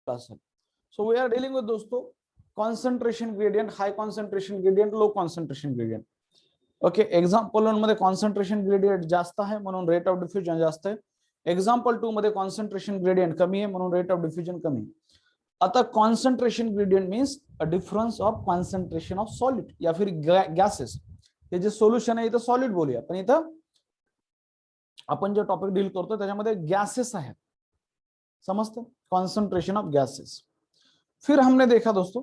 वाला cell. So we are dealing with दोस्तों concentration gradient, high concentration gradient, low concentration gradient. Okay, example 1 मध्ये concentration gradient जास्त आहे म्हणून रेट ऑफ डिफ्युजन जास्त आहे. एक्झाम्पल 2 मध्ये कॉन्सन्ट्रेशन ग्रेडियंट कमी आहे म्हणून रेट ऑफ डिफ्युजन कमी. आता concentration gradient means a difference of concentration of solid या फिर गॅसेस. हे जे सोल्युशन आहे इथं सॉलिड बोलूया, पण इथं आपण जो टॉपिक डील करतो त्याच्यामध्ये गॅसेस आहेत, समजतं, कॉन्सन्ट्रेशन ऑफ गॅसेस. फिर हमने देखा दोस्तों,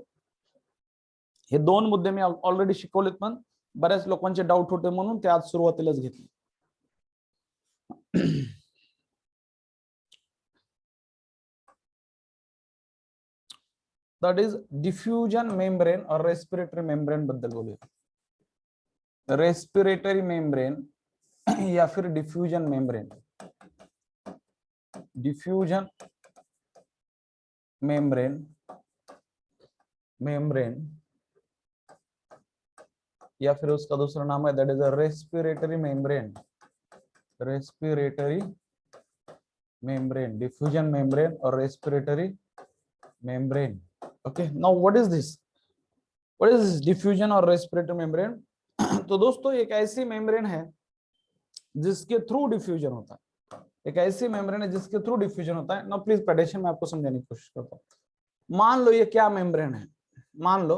हे दोन मुद्दे मी ऑलरेडी शिकवलेत, पण बऱ्याच लोकांचे डाऊट होते म्हणून ते आज सुरुवातीलाच घेतले. दॅट इज डिफ्युजन मेम्ब्रेन और रेस्पिरेटरी मेम्ब्रेन बद्दल बोलूया. रेस्पिरेटरी मेम्ब्रेन या फिर diffusion membrane. Diffusion membrane, membrane या फिर उसका दूसरा नाम है that is a respiratory membrane. Respiratory membrane, diffusion membrane और respiratory membrane. Okay, now what is this, what is this diffusion और रेस्पिरेटरी मेम्ब्रेन? तो दोस्तों एक ऐसी मेम्ब्रेन है जिसके थ्रू डिफ्यूजन होता है. एक ऐसी मेम्ब्रेन है जिसके थ्रू डिफ्यूजन होता है. नाउ प्लीज पेडिशन में आपको समझाने की कोशिश करता हूं. मान लो ये क्या मेम्ब्रेन है, मान लो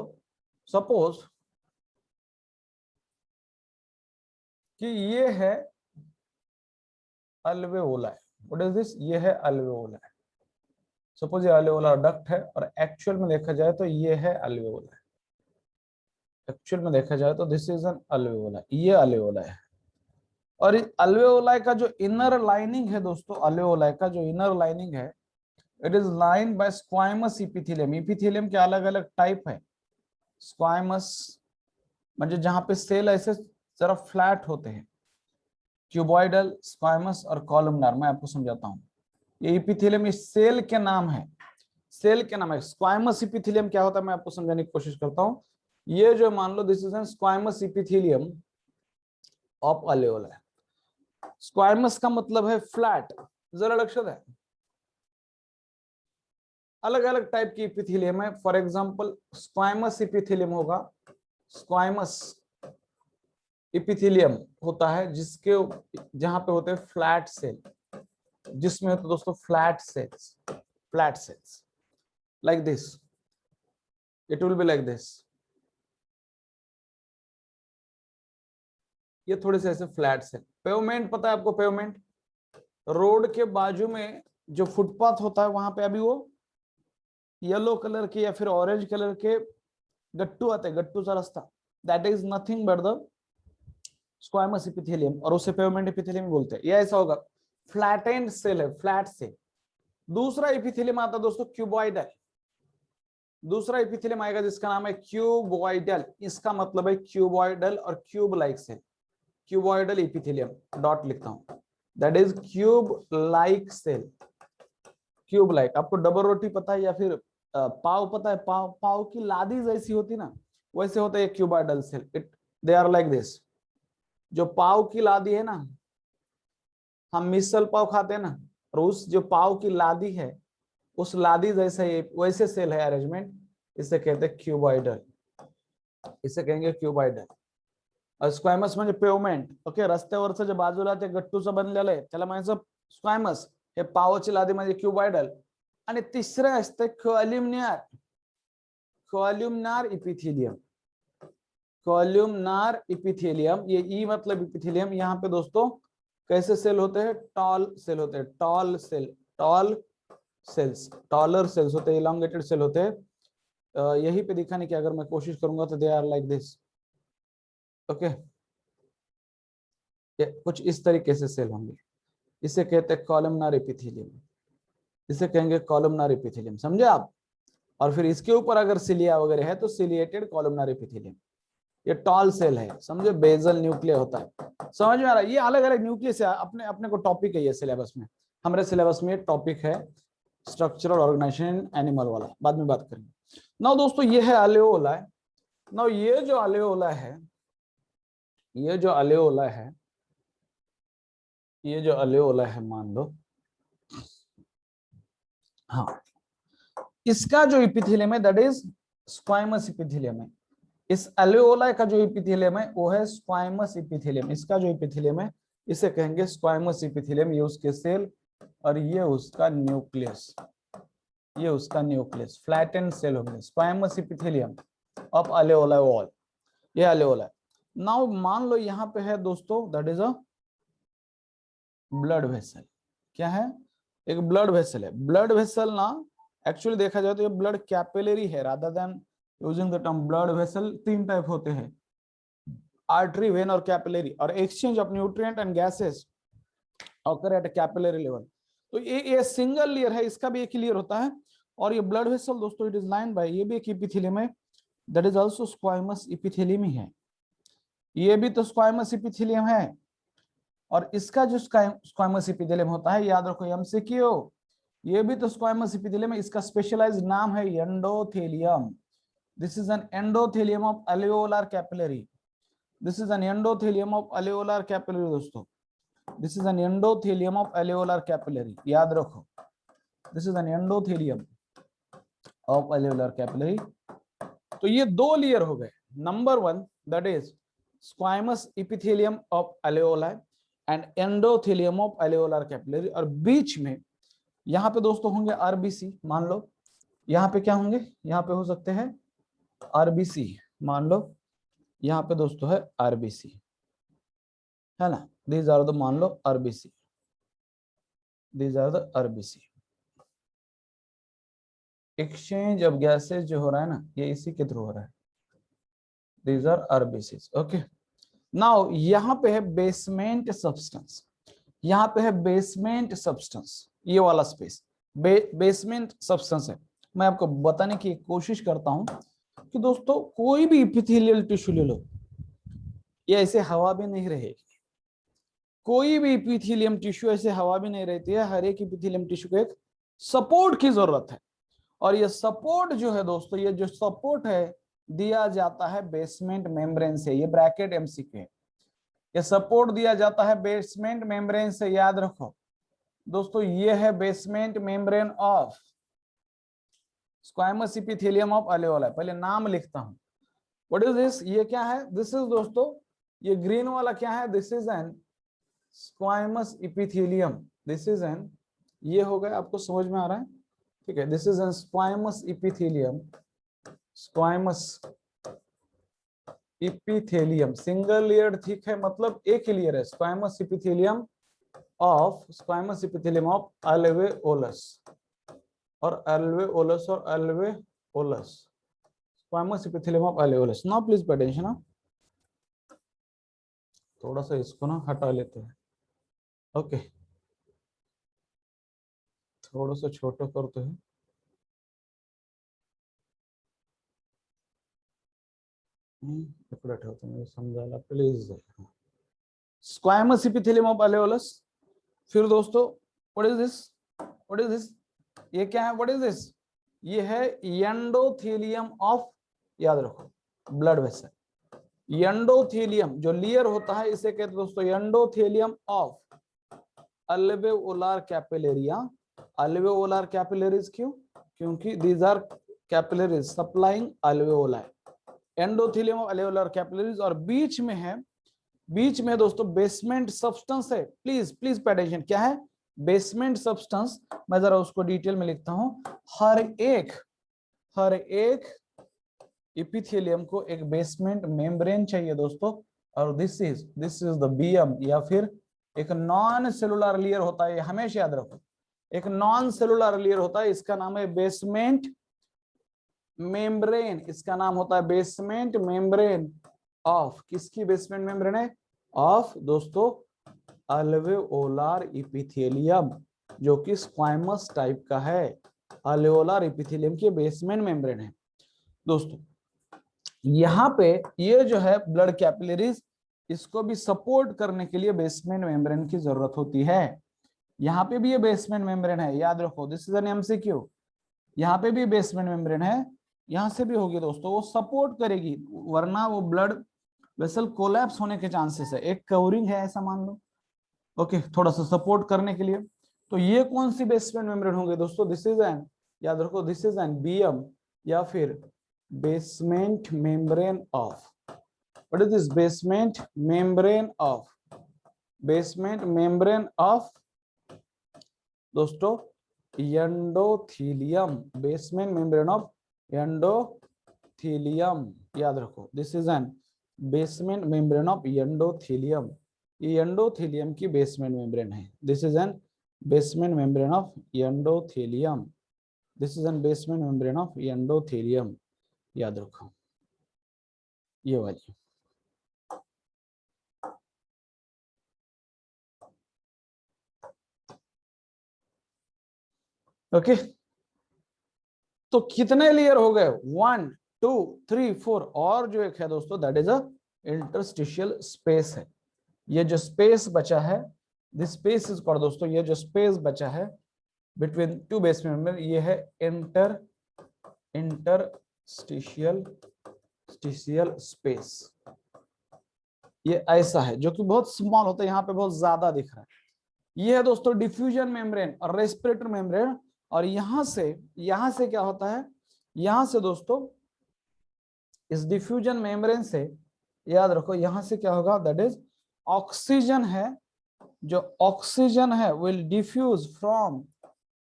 सपोज कि ये है अल्वेओला. व्हाट इज दिस, ये है अल्वेओला. सपोज ये अल्वेओला डक्ट है और एक्चुअल में देखा जाए तो ये है अल्वेओला. एक्चुअल में देखा जाए तो दिस इज एन अल्वेओला, ये अल्वेओला है. और इस अल्वेओलाई का जो इनर लाइनिंग है दोस्तों, अल्वेओलाई का जो इनर लाइनिंग है, it is lined by स्क्वाइमस epithelium. Epithelium के अलग अलग टाइप है. स्क्वाइमस म्हणजे जहां पे सेल ऐसे जरा फ्लैट होते हैं, क्यूबॉइडल, स्क्वाइमस और कॉलमनार. मैं आपको समझाता हूं. ये इपिथेलियम इस सेल के नाम है, सेल के नाम है. स्क्वाइमस इपिथेलियम क्या होता है मैं आपको समझाने की कोशिश करता हूं. ये जो मान लो this is an squamous epithelium of alveoli. Squamous का मतलब है फ्लैट. जरा लक्षात है, अलग अलग टाइप की इपिथेलियम है. फॉर एग्जांपल स्क्वाइमस इपिथेलियम होगा, स्क्वाइमस इपिथेलियम होता है जिसके जहां पे होते हैं फ्लैट सेल, जिसमें होते दोस्तों flat sales, flat sales like this. It will be like this. ये थोड़े से ऐसे फ्लैट सेल. पेवमेंट पता है आपको, पेवमेंट रोड के बाजू में जो फुटपाथ होता है वहां पे अभी वो येलो कलर के या फिर ऑरेंज कलर के गट्टू आते हैं, गट्टू सा रास्ता. That is nothing but the स्क्वाइमस epithelium, और उसे पेवमेंट इपिथेलियम बोलते हैं. ये ऐसा होगा, फ्लैटेंड सेल है, फ्लैट सेल. दूसरा इपिथेलियम आता है दोस्तों क्यूबॉइडल. दूसरा इपिथेलियम आएगा जिसका नाम है क्यूबॉइडल. इसका मतलब है क्यूबॉइडल और cube like cell. Cuboidal epithelium, dot लिखता हूं, that is cube like cell. Cube like. आपको डबल रोटी पता है या फिर पाव पता है, पाव, पाव की लादी जैसी होती ना, वैसे होता है cuboidal cell. It they are like this. जो पाव की लादी है ना, हम मिसल पाव खाते हैं ना, और उस जो पाव की लादी है उस लादी जैसे वैसे सेल है अरेंजमेंट. इसे कहते हैं क्यूबॉइडल, इसे कहेंगे क्यूबॉइडल. स्क्वायमस म्हणजे पेवमेंट. ओके, रस्त्यावरचं जे बाजूला ते गट्टूचं बनलेलं आहे त्याला म्हणायचं स्क्वायमस. हे पावाची लादी म्हणजे क्यूबॉइडल. आणि तिसरं असतं कॉल्युमनार, कॉल्युमनार इपिथेलियम. कॉल्युमनार इपिथेलियम, ये ई मतलब इपिथेलियम. यहाँ पे दोस्तों कैसे सेल होते हैं, टॉल सेल होते हैं, tall cell, tall cells, taller cells होते हैं, इलांगेटेड सेल होते हैं. यही पे दिखाने की अगर मैं कोशिश करूंगा तो they are like this. Okay, कुछ इस तरीके से सेल होंगे. इसे कहते हैं कॉलमनार एपिथेलियम, इसे कहेंगे कॉलमनार एपिथेलियम. समझे आप. और फिर इसके ऊपर अगर सिलिया वगैरह है तो सिलिएटेड कॉलमनार एपिथेलियम. ये टॉल सेल है, समझे, बेजल न्यूक्लियर होता है. समझ में आ रहा है. ये अलग अलग न्यूक्लियस है, अपने अपने को टॉपिक है ये सिलेबस में. हमारे सिलेबस में टॉपिक है स्ट्रक्चरल ऑर्गेनाइजेशन एनिमल वाला, बाद में बात करेंगे. नाउ दोस्तों ये है अल्वेओला. नाउ ये जो अल्वेओला है, ये जो अल्वेओला है, ये जो अल्वेओला है मान लो, हाँ इसका जो इपिथेलियम है दैट इज स्क्वाइमस इपिथेलियम है। इस एल्वेओलाई का जो इपिथेलियम है वो है स्क्वाइमस इपिथेलियम। इसका जो इपिथेलियम है इसे कहेंगे स्क्वाइमस इपिथेलियम। ये उसके सेल और ये उसका न्यूक्लियस, ये उसका न्यूक्लियस फ्लैटेंड सेल हो गया स्क्वाइमस इपिथेलियम ऑफ एल्वेओलाई वॉल। ये एल्वेओलाई। नाउ मान लो यहाँ पे है दोस्तों that is a blood vessel. क्या है? एक ब्लड वेसल है। ब्लड वेसल ना एक्चुअली देखा जाए तो ये ब्लड कैपिलरी है rather than using the term blood vessel. तीन टाइप होते हैं, आर्टरी, वेन और कैपिलरी, और exchange of nutrient and gases occur eight capillary level. तो ये सिंगल लेयर है, इसका भी एक लेयर होता है। और ये ब्लड वेसल दोस्तों इट इज लाइन बाय, ये भी एक इपिथेलियम है that is also squamous epithelium ही है। ये भी तो स्क्वाइमस इपिथेलियम है। और इसका जो स्क्वाइमस इपिथेलियम होता है, याद रखो एमसीक्यू, ये भी तो स्क्वाइमस इपिथेलियम है। इसका स्पेशलाइज्ड नाम है endothelium. This is an endothelium of alveolar capillary. This is an endothelium of alveolar capillary दोस्तों। This is an endothelium of alveolar capillary, याद रखो। This is an endothelium of alveolar capillary. तो ये दो लेयर हो गए। Number one that is squamous epithelium of alveoli and endothelium of alveolar capillary. और बीच में यहाँ पे दोस्तों होंगे आरबीसी। मान लो यहाँ पे क्या होंगे, यहाँ पे हो सकते हैं आरबीसी। मान लो यहाँ पे दोस्तों है आरबीसी, है ना। दीज आर द, मान लो RBC, these are the RBC. Exchange of gases जो हो रहा है ना, ये इसी के थ्रू हो रहा है। These are RBC. Okay, now यहाँ पे है बेसमेंट सब्सटेंस। यहाँ पे है बेसमेंट सब्सटेंस, ये वाला स्पेस बेसमेंट सब्सटेंस है। मैं आपको बताने की कोशिश करता हूं कि दोस्तों कोई भी इपिथेलियल टिश्यू ले लो, ये ऐसे हवा भी नहीं रहेगी। कोई भी इपिथेलियम टिश्यू ऐसे हवा भी नहीं रहती है। हर एक इपिथेलियम टिश्यू को एक सपोर्ट की जरूरत है। और ये सपोर्ट जो है दोस्तों, ये जो सपोर्ट है दिया जाता है बेसमेंट मेम्ब्रेन से। ये ब्रैकेट एमसीक्यू है। ये सपोर्ट दिया जाता है बेसमेंट मेम्ब्रेन से, याद रखो दोस्तों। ये है basement membrane of स्क्वाइमस epithelium of alveoli. पहले नाम लिखता हूं। What is this? ये क्या है? दिस इज दोस्तों, ये ग्रीन वाला क्या है? This is an squamous epithelium. This is N, ये हो गया, आपको समझ में आ रहा है? ठीक है, this is an squamous epithelium. स्क्वाइमस epithelium single layer, ठीक है, मतलब एक ही लेयर है। स्क्वाइमस इपिथेलियम ऑफ alveolus और alveolus squamous epithelium of alveolus। now please pay attention। थोड़ा सा इसको ना हटा लेते हैं। ओके, थोड़ा सा छोटा करते हैं। समझा please. Squamous epithelium of alveolus। फिर दोस्तों what is this? What is this? ये क्या है? What is this? ये है एंडोथेलियम ऑफ, याद रखो, ब्लड वेसल। एंडोथेलियम जो लेयर होता है इसे कहते हैं दोस्तों endothelium of alveolar capillary. alveolar capillaries क्यों? क्योंकि these are capillaries supplying alveoli। Endothelium of alveolar capillaries. और बीच में है, बीच में दोस्तों बेसमेंट सब्सटेंस है। Please please pay attention. क्या है? Basement substance. मैं जरा उसको डिटेल में लिखता हूं। हर एक इपिथेलियम को एक बेसमेंट मेम्ब्रेन चाहिए दोस्तों। और दिस इज द बीएम, या फिर एक नॉन सेलुलर लेयर होता है। हमेशा याद रखो, एक नॉन सेलुलर लेयर होता है, इसका नाम है बेसमेंट मेम्ब्रेन। इसका नाम होता है बेसमेंट मेम्ब्रेन ऑफ, किसकी बेसमेंट मेम्ब्रेन है? ऑफ दोस्तों alveolar इपिथेलियम, जो कि स्क्वाइमस टाइप का है। alveolar इपिथेलियम की बेसमेंट मेम्ब्रेन है दोस्तों। यहाँ पे ये जो है ब्लड कैपिलरीज, इसको भी सपोर्ट करने के लिए बेसमेंट मेम्ब्रेन की जरूरत होती है। यहाँ पे भी ये बेसमेंट मेम्ब्रेन है, याद रखो। This is an MCQ. यहाँ पे भी बेसमेंट मेम्ब्रेन है, यहाँ से भी होगी दोस्तों। वो सपोर्ट करेगी, वरना वो ब्लड वेसल कोलैप्स होने के चांसेस है। एक कवरिंग है ऐसा मान लो। ओके, थोड़ा सा सपोर्ट करने के लिए। तो ये कौन सी बेसमेंट मेम्ब्रेन होंगे दोस्तों? दिस इज एन याद रखो दिस इज एन बीएम या फिर basement membrane of, what is this, basement membrane of, basement membrane of दोस्तों endothelium, basement membrane of endothelium, याद रखो this is an basement membrane of endothelium, ये endothelium की basement membrane है, this is an basement membrane of endothelium, this is an basement membrane of endothelium, याद रखो ये वाली। ओके तो कितने लेयर हो गए, 1 2 3 4, और जो एक है दोस्तों that is a interstitial space है, ये जो स्पेस बचा है दिस स्पेस इज कॉल्ड दोस्तों, ये जो स्पेस बचा है बिटवीन टू बेसमेंट मेम्ब्रेन ये है इंटरस्टिशियल स्पेस, ये ऐसा है जो कि बहुत स्मॉल होता है, यहाँ पे बहुत ज्यादा दिख रहा है, ये है दोस्तों डिफ्यूजन मेम्ब्रेन और रेस्पिरेटरी मेम्ब्रेन, और यहां से क्या होता है, यहां से दोस्तों इस डिफ्यूजन मेम्ब्रेन से याद रखो यहां से क्या होगा, दैट इज ऑक्सीजन है, जो ऑक्सीजन है will diffuse from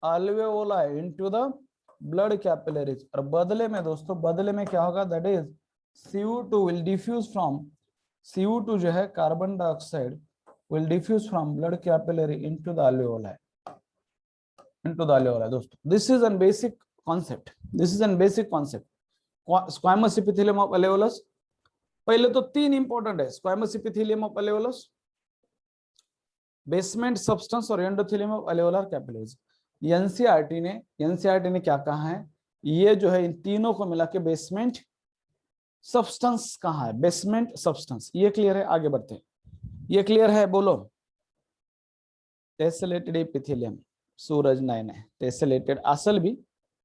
alveoli into the blood capillaries, और बदले में दोस्तों बदले में क्या होगा, that is CO2 will diffuse from, CO2 जो है carbon dioxide will diffuse from blood capillary into the alveoli, दोस्तों this is a basic concept, this is a basic concept, squamous epithelium of alveolus, पहले तो 3 important है, squamous epithelium of alveolus, basement substance और endothelium of alveolar capillaries, NCERT ने क्या कहा है, ये जो है इन तीनों को मिला के बेसमेंट सब्सटेंस कहा है, बेसमेंट सब्सटेंस, ये क्लियर है, आगे बढ़ते हैं, ये क्लियर है, बोलो टेसेलेटेड एपिथेलियम, सूरज नाही टेसेलेटेड असेल भी,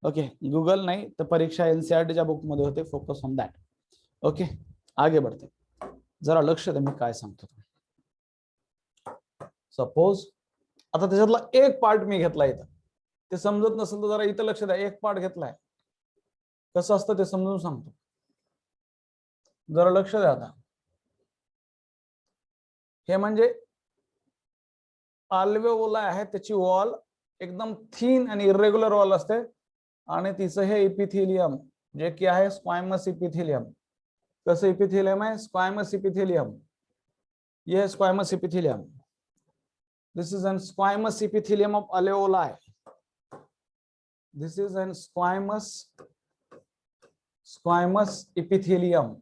ओके गूगल नाही तर परीक्षा एनसीईआरटीच्या बुक मध्ये होते, फोकस ऑन दॅट, ओके आगे बढ़ते, जरा लक्ष दे मी काय सांगतो, सपोज आता त्याच्यातला एक पार्ट मी घेतला इथं, ते समजत नसेल तर जरा इथं लक्ष द्या, एक पार्ट घेतलाय कसं असतं ते समजून सांगतो, जरा लक्ष द्या, आता हे म्हणजे अल्वेओला आहे, त्याची वॉल एकदम थीन आणि इरेग्युलर वॉल असते, आणि तिचं हे इपिथेलियम जे की आहे स्क्वायमस इपिथेलियम, कसं इपिथेलियम आहे, स्क्वायमस इपिथेलियम, ये squamous epithelium, this is an squamous epithelium of alveola, this is an squamous epithelium,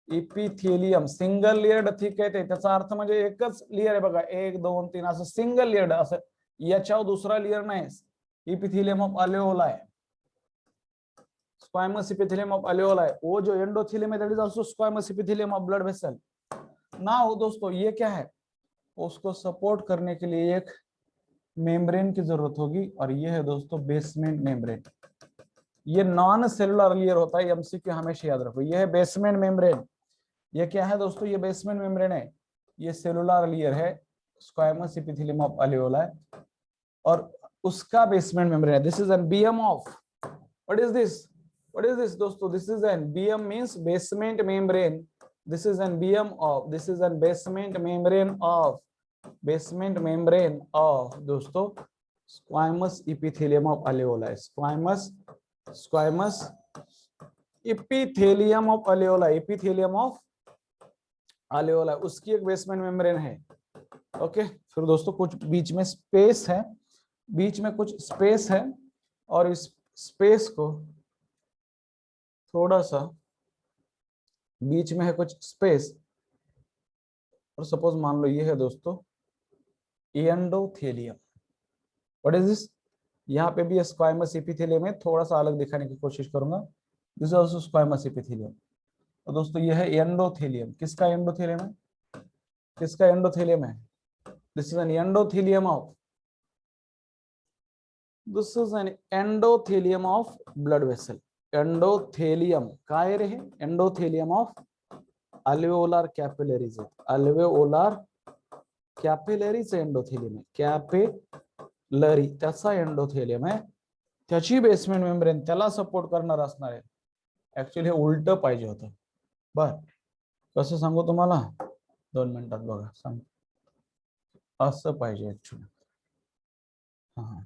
epithelium single layered, ठीक आहे, त्याचा अर्थ म्हणजे एकच लेयर आहे बघा, 1 2 3 असं सिंगल लेयर्ड, असं याच्यावर दुसरा लेयर नाही, epithelium of alveoli, squamous epithelium of alveoli, वो जो एंडोथेलियम है that is also squamous epithelium of blood vessel, ना हो दोस्तों ये क्या है, उसको सपोर्ट करने के लिए एक मेम्ब्रेन की जरूरत होगी, और ये है दोस्तों बेसमेंट मेम्ब्रेन, ये नॉन सेलुलर लेयर होता है, एमसीक्यू हमेशा याद रखो, ये है बेसमेंट मेम्ब्रेन, ये क्या है दोस्तों, ये बेसमेंट मेम्ब्रेन है, ये सेलुलर लेयर है स्क्वायमस एपिथेलियम ऑफ अल्वेओलाई, और उसका बेसमेंट मेम्ब्रेन है, this is an BM of, what is this दोस्तों, this is an BM means basement membrane, this is an BM of, this is an basement membrane of दोस्तों squamous epithelium of alveoli, squamous epithelium of alveoli, epithelium of alveoli, उसकी एक basement membrane है, okay. फिर दोस्तों कुछ बीच में space है, बीच में कुछ स्पेस है, और इस स्पेस को थोड़ा सा बीच में है कुछ स्पेस, और सपोज मान लो ये है दोस्तों एंडोथेलियम, व्हाट इज दिस, यहाँ पे भी स्क्वायमस एपिथेलियम है, थोड़ा सा अलग दिखाने की कोशिश करूंगा, this is also squamous epithelium, तो दोस्तों ये है एंडोथेलियम, किसका एंडोथेलियम है, किसका एंडोथेलियम है, this is an endothelium of, this is an endothelium of blood vessel, endothelium काय रे, endothelium of alveolar capillaries, alveolar capillaries endothelium है, कैपिलरी त्याचा एंडोथेलियम है, त्याची बेसमेंट मेम्ब्रेन त्याला सपोर्ट करणार असणार आहे. ऍक्च्युअली हे उलट पाहिजे होतं. बर कसं सांगू तुम्हाला, 2 मिनिटात बघा सांग. असं पाहिजे ऍक्च्युअली. हा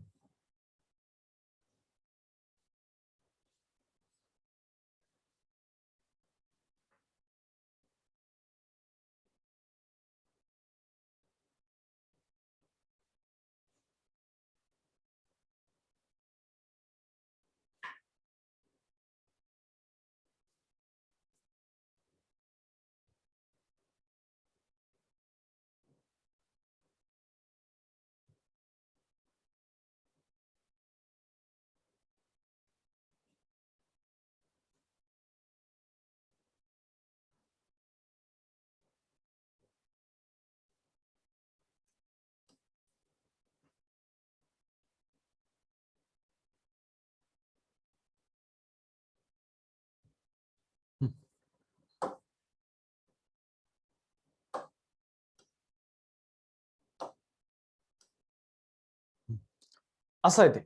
असं आहे ते.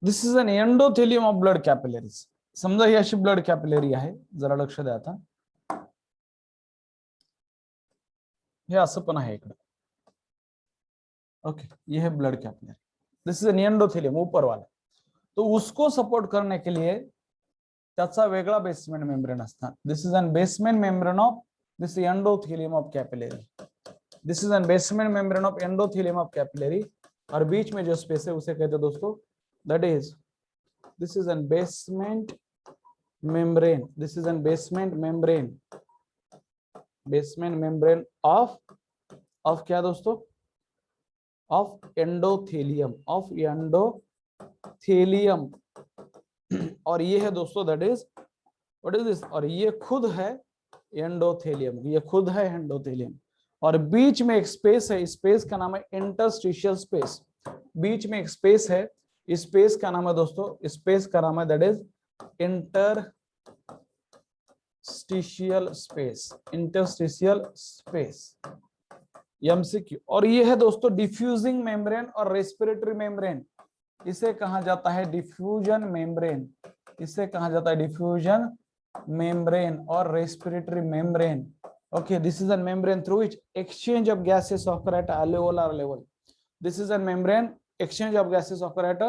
This is an endothelium of blood capillaries. समजा ही अशी ब्लड कॅपिलरी आहे, जरा लक्ष द्या आता. हे असं पण आहे इकडे. ओके ये है blood capillary. This is an endothelium ऊपर वाला. तो उसको सपोर्ट करने के लिए त्याचा वेगळा बेसमेंट मेम्ब्रेन असणार. This is an basement membrane of this endothelium of capillary. This is an basement membrane of endothelium of capillary. और बीच में जो स्पेस है उसे कहते हैं दोस्तों, that is this is an basement membrane. This is an basement membrane. Basement membrane of क्या दोस्तों, ऑफ एंडोथेलियम. Of endothelium. और ये है दोस्तों that is what is this. और ये खुद है एंडोथेलियम. ये खुद है एंडोथेलियम. और बीच में एक स्पेस है, स्पेस का नाम है इंटरस्टिशियल स्पेस. बीच में एक स्पेस है, स्पेस का नाम है दोस्तों, स्पेस का नाम है that is interstitial space. Interstitial space MCQ. और ये है दोस्तों डिफ्यूजिंग मेम्ब्रेन और रेस्पिरेटरी मेम्ब्रेन. इसे कहा जाता है डिफ्यूजन मेम्ब्रेन. इसे कहा जाता है डिफ्यूजन मेम्ब्रेन और respiratory membrane. Okay, this is a membrane through which exchange of gases occur at alveolar level. This is a membrane exchange of gases occur at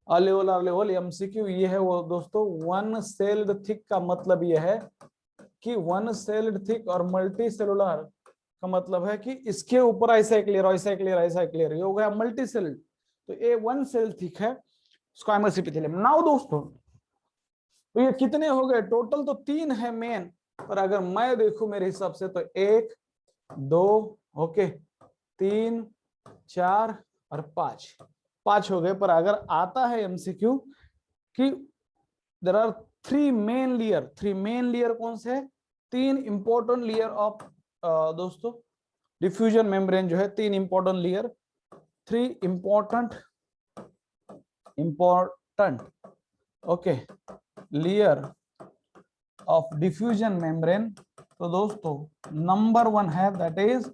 alveolar level. MCQ ये है वो दोस्तों, one sailed thick का मतलब ये है कि one sailed thick और मल्टी सेलुलर का मतलब है कि इसके ऊपर ऐसा क्लियर ऐसा क्लियर ऐसा क्लियर, ये हो गया मल्टी सेल्ड. तो ये वन सेल थिक है स्क्वामस एपिथेलियम. नाउ दोस्तों तो ये कितने हो गए टोटल, तो 3 है मेन. पर अगर मैं देखूं मेरे हिसाब से तो 1 2 ओके 3 4 और 5 हो गए. पर अगर आता है एमसीक्यू कि there are 3 main layer. 3 main layer कौन से है, 3 इंपॉर्टेंट लेयर ऑफ दोस्तों डिफ्यूजन मेम्ब्रेन जो है 3 important layer. 3 important okay layer of diffusion membrane. तो दोस्तों नंबर 1 है दैट इज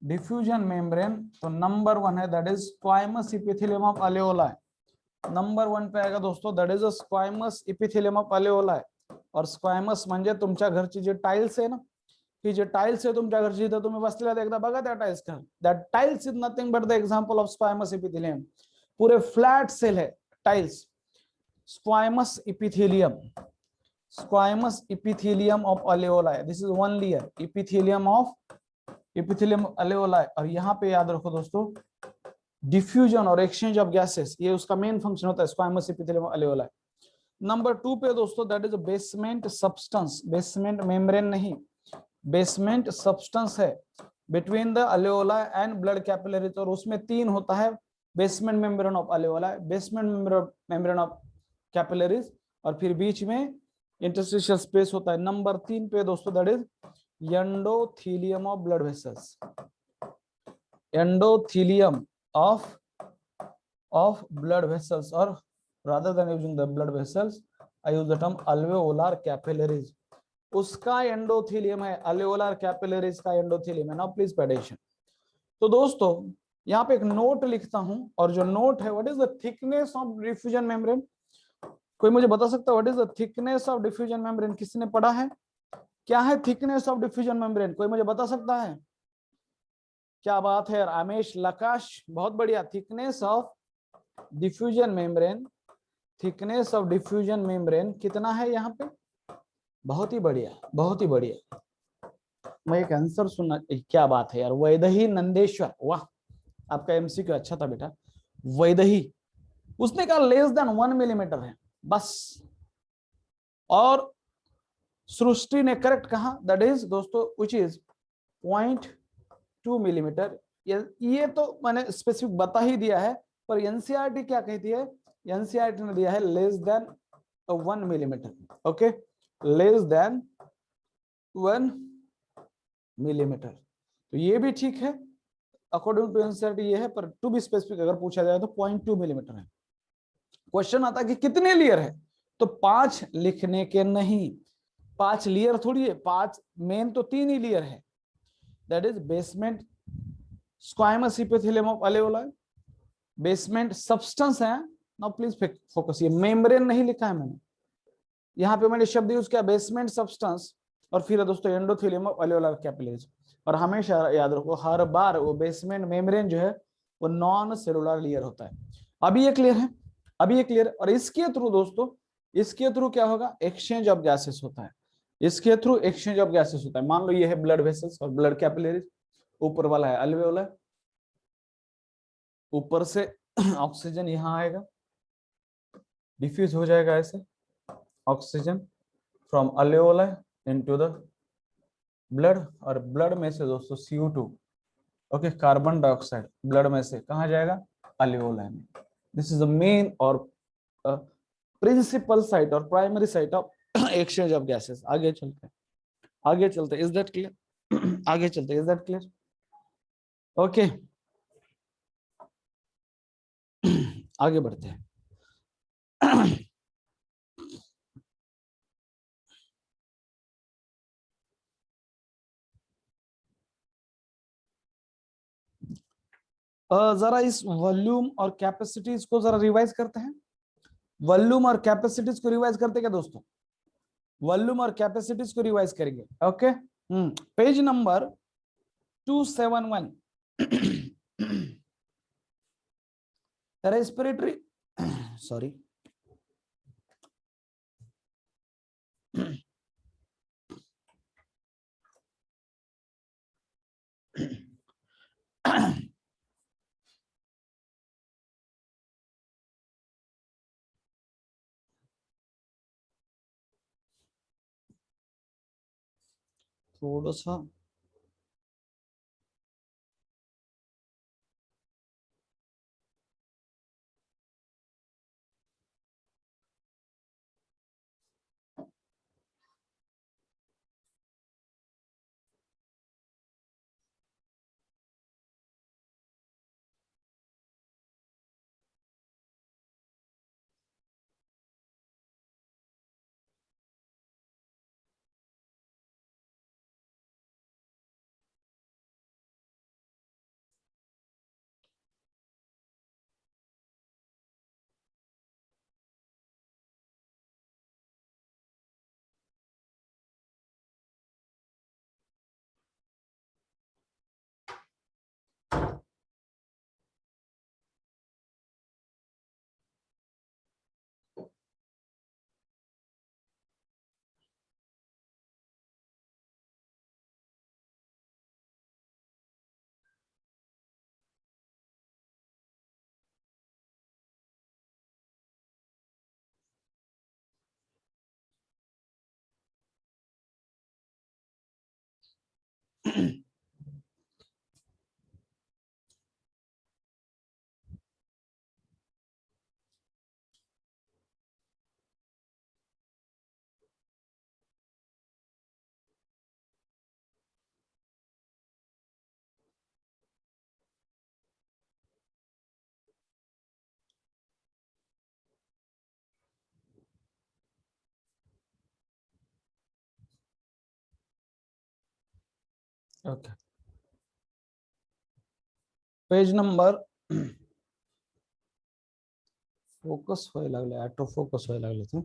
डिफ्यूजन मेम्ब्रेन. तो नंबर 1 है that is squamous epithelium of alveoli. Number 1 पे आएगा दोस्तों that is a squamous epithelium of alveoli. और स्क्वामस म्हणजे तुमच्या घरची जे टाइल्स आहे ना, ही जे टाइल्स आहे तुमच्या घरची, इथं तुम्ही बसलेला एकदा बघा त्या टाइल्स का. That tiles is nothing but the example of squamous epithelium. पूरे फ्लैट सेल है tiles. Squamous epithelium. Squamous epithelium of alveoli. This is one layer. epithelium alveoli. और यहाँ पे याद रखो दोस्तों डिफ्यूजन और एक्सचेंज ऑफ गैसेस, ये उसका मेन फंक्शन होता है squamous epithelium of alveoli. Number 2 पे दोस्तों that is basement substance. Basement membrane नहीं, बेसमेंट सब्सटेंस है between the alveoli and blood capillaries. और उसमें 3 होता है, basement membrane of alveoli, basement membrane of capillaries, और फिर बीच में इंटरस्टिशियल स्पेस होता है. नंबर 3 पे दोस्तों that is endothelium of blood vessels. Endothelium of blood vessels. और rather than using the blood vessels I use the term alveolar capillaries. उसका endothelium है, alveolar capillaries का एंडोथेलियम है. Now please pay attention. तो दोस्तों यहाँ पे एक नोट लिखता हूं, और जो नोट है, what is the thickness of diffusion membrane? कोई मुझे बता सकता है what is the thickness of diffusion membrane? किसने पढ़ा है? क्या है थिकनेस ऑफ डिफ्यूजन मेम्ब्रेन? कोई मुझे बता सकता है? क्या बात है यार, आमेश लकाश, बहुत बढ़िया। Thickness of diffusion membrane, thickness of diffusion membrane कितना है यहाँ पे? बहुत ही बढ़िया, बहुत ही बढ़िया। मैं एक आंसर सुनना, क्या बात है यार, वैदही नंदेश्वर, वाह, आपका एमसीक्यू अच्छा था बेटा। वैदही, उसने कहा लेस देन 1 मिलीमीटर है बस, और सृष्टि ने करेक्ट कहा, दैट इज दोस्तों विच इज 0.2 मिलीमीटर। ये तो मैंने स्पेसिफिक बता ही दिया है, पर एनसीईआरटी क्या कहती है? एनसीईआरटी ने दिया है less than 1 millimetre. Okay, less than 1 millimetre, तो ये भी ठीक है अकॉर्डिंग टू एनसीईआरटी ये है, पर टू बी स्पेसिफिक अगर पूछा जाए तो 0.2 मिलीमीटर है। क्वेश्चन आता है कि कितने लेयर है, तो 5 लिखने के नहीं, 5 लेयर थोड़ी है, 5 मेन तो 3 ही लेयर है, that is basement squamous epithelium of alveoli, basement substance है। नाउ प्लीज फोकस, ये मेम्ब्रेन नहीं लिखा है मैंने, यहाँ पे मैंने शब्द यूज किया बेसमेंट सब्सटेंस, और फिर दोस्तों एंडोथेलियम ऑफ अल्वेओलार कैपिलरीज। और हमेशा याद रखो, हर बार वो बेसमेंट मेम्ब्रेन जो है वो नॉन सेलुलर लेयर होता है। अभी ये क्लियर है? अभी ये क्लियर? और इसके थ्रू दोस्तों, इसके थ्रू क्या होगा? एक्सचेंज ऑफ गैसेस होता है, इसके थ्रू एक्सचेंज ऑफ गैसेस होता है। मान लो ये है ब्लड वेसल्स और ब्लड कैपिलरीज, ऊपर वाला है अल्वेओला, ऊपर से ऑक्सीजन यहाँ आएगा, डिफ्यूज हो जाएगा ऐसे, oxygen from alveola into the blood, और ब्लड में से दोस्तों CO2, okay, carbon dioxide blood में से कहा जाएगा? अल्वेओला में। दिस इज द मेन और प्रिंसिपल साइट और primary site of exchange of gases. आगे चलते हैं, आगे चलते हैं, इज दैट क्लियर? आगे चलते हैं, इज दैट क्लियर? ओके, आगे बढ़ते हैं। जरा इस वॉल्यूम और कैपेसिटीज को जरा रिवाइज करते हैं। वॉल्यूम और कैपेसिटीज को रिवाइज करते क्या दोस्तों? वॉल्यूम और कैपेसिटीज को रिवाइज करेंगे। Okay, page number 271, respiratory, sorry, थोड़ा सा ओके, पेज नंबर फोकस होय लागले, ऑटो फोकस होय लागले ते.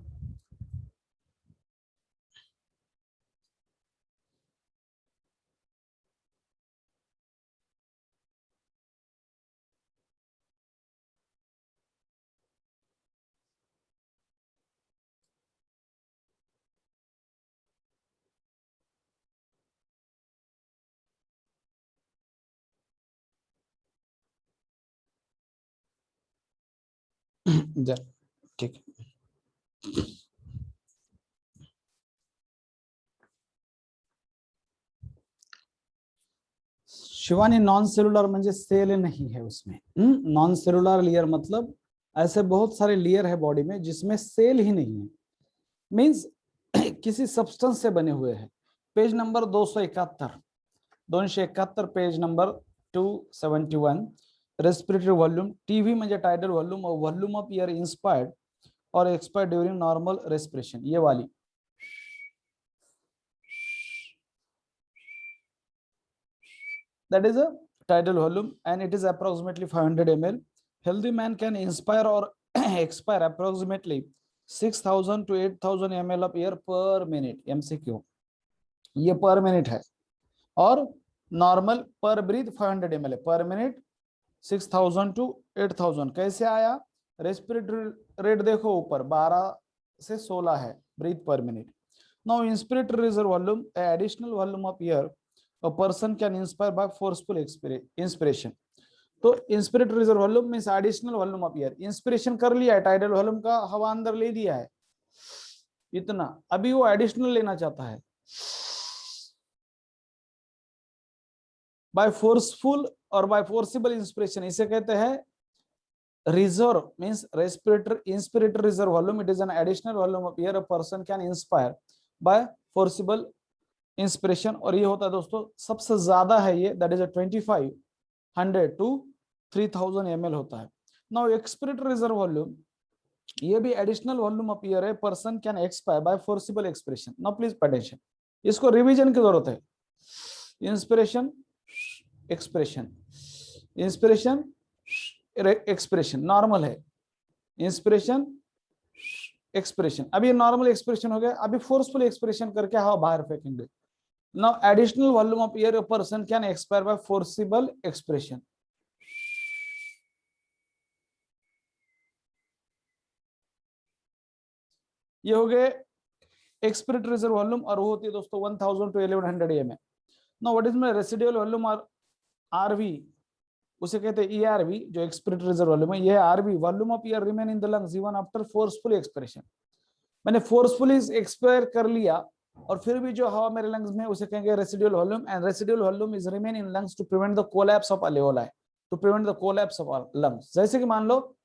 ठीक है. शिवानी, नॉन सेलुलर म्हणजे सेल नहीं है उसमें. नॉन सेलुलर लेयर मतलब ऐसे बहुत सारे लेयर है बॉडी में जिसमें सेल ही नहीं है, मींस किसी सब्सटेंस से बने हुए हैं. Page number 271, 271 page number 271. Respiratory volume, TV म्हणजे टाइडल वॉल्यूम और वॉल्यूम ऑफ एयर इंस्पायर्ड और एक्सपायर्ड ड्यूरिंग नॉर्मल रेस्पिरेशन, ये वाली. That is a tidal volume and it is approximately 500 ml. Healthy man can inspire or expire approximately 6000 to 8000 ml of air per minute. MCQ, ये पर minute है. और normal per breath 500 ml per minute, 6000 to 8000. कैसे आया? Respiratory rate देखो ऊपर 12 से 16 है breath per minute. Now inspiratory reserve volume, additional volume of air a person can inspire by forceful inspiration. तो inspiratory reserve volume means additional volume of air. Inspiration कर लिया है, टाइडल वॉल्यूम का हवा अंदर ले लिया है इतना, अभी वो एडिशनल लेना चाहता है. बाय फोर्सफुल और बाय फोर्सिबल इंस्पिरेशन, इसे कहते हैं reserve, means respiratory inspiratory reserve volume. It is an additional volume of air a person can inspire by forcible inspiration. और ये होता है दोस्तों सबसे ज्यादा है ये, दैट इज 2500 टू 3000 ml होता है. नाउ एक्सपिरेटरी रिजर्व वॉल्यूम, ये भी एडिशनल वॉल्यूम ऑफ एयर है, person can expire by forcible expiration. Now please pay attention, इसको रिवीजन की जरूरत है. Inspiration, expression, inspiration, expression, normal है. इंस्पिरेशन, एक्सप्रेशन, अभी नॉर्मल एक्सप्रेशन हो गया, अभी फोर्सफुल एक्सप्रेशन करके हवा बाहर फेंकेंगे. Now additional volume of air a person can expire by forcible expiration. ये हो गए एक्सपिरेटरी रिजर्व वॉल्यूम और वो होती है दोस्तों 1000 to 1100 ml. Now what is my residual volume और आरवी, उसे कहते हैं ईआरवी. जो एक्सपिरेटरी रिजर्व वॉल्यूम है ये है RV, volume of air remain in the lungs even after forceful expiration. मैंने फोर्सफुली एक्सपायर कर लिया और फिर भी जो हवा मेरे लंग्स में, उसे कहेंगे residual volume. And residual volume is remain in lungs to prevent the collapse of alveoli, to prevent the collapse of lungs. जैसे कि मान लो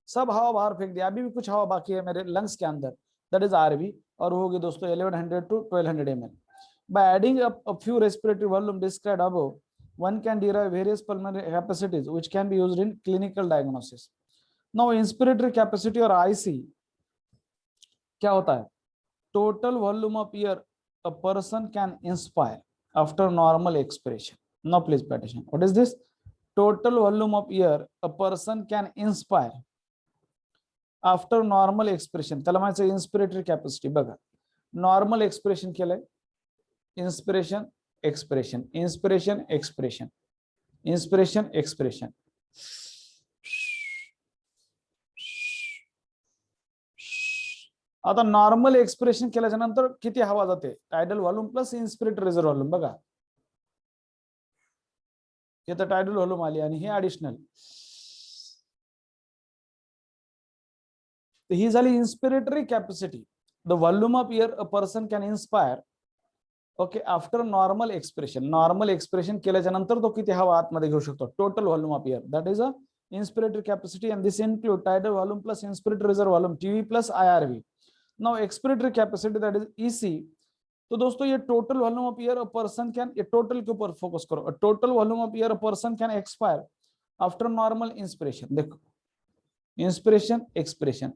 सब हवा बाहर फेंक दिया, अभी भी कुछ हवा बाकी है मेरे लंग्स के अंदर, दैट इज आरवी. और वो होगी दोस्तों 1100 to 1200 ml. By adding up a few respiratory volume described above, one can derive various pulmonary capacities which can be used in clinical diagnosis. Now inspiratory capacity और IC क्या होता है? Total volume of air a person can inspire after normal expiration. Now please pay attention. What is this? Total volume of air a person can inspire after normal expiration. त्याला म्हणायचं inspiratory capacity. बघा normal expression केलंय, inspiration expression, inspiration expression, inspiration expression. आता normal expression केल्याच्या नंतर किती हवा जाते? Tidal volume plus inspiratory reserve volume. बघा हे तर टायडल वॉल्यूम आली आणि हे ऍडिशनल. ही झाली inspiratory capacity, the volume of air a person can inspire okay after normal expression. Normal expression केल्याच्या नंतर तो किती हवा आतमध्ये घेऊ शकतो, total volume of air, that is a inspiratory capacity and this include tidal volume plus inspiratory reserve volume TV plus IRV. Now expiratory capacity that is EC. तो दोस्तों ये total volume of air a person can, ये total के ऊपर focus करो, total volume of air a person can expire after normal inspiration. देखो inspiration expiration,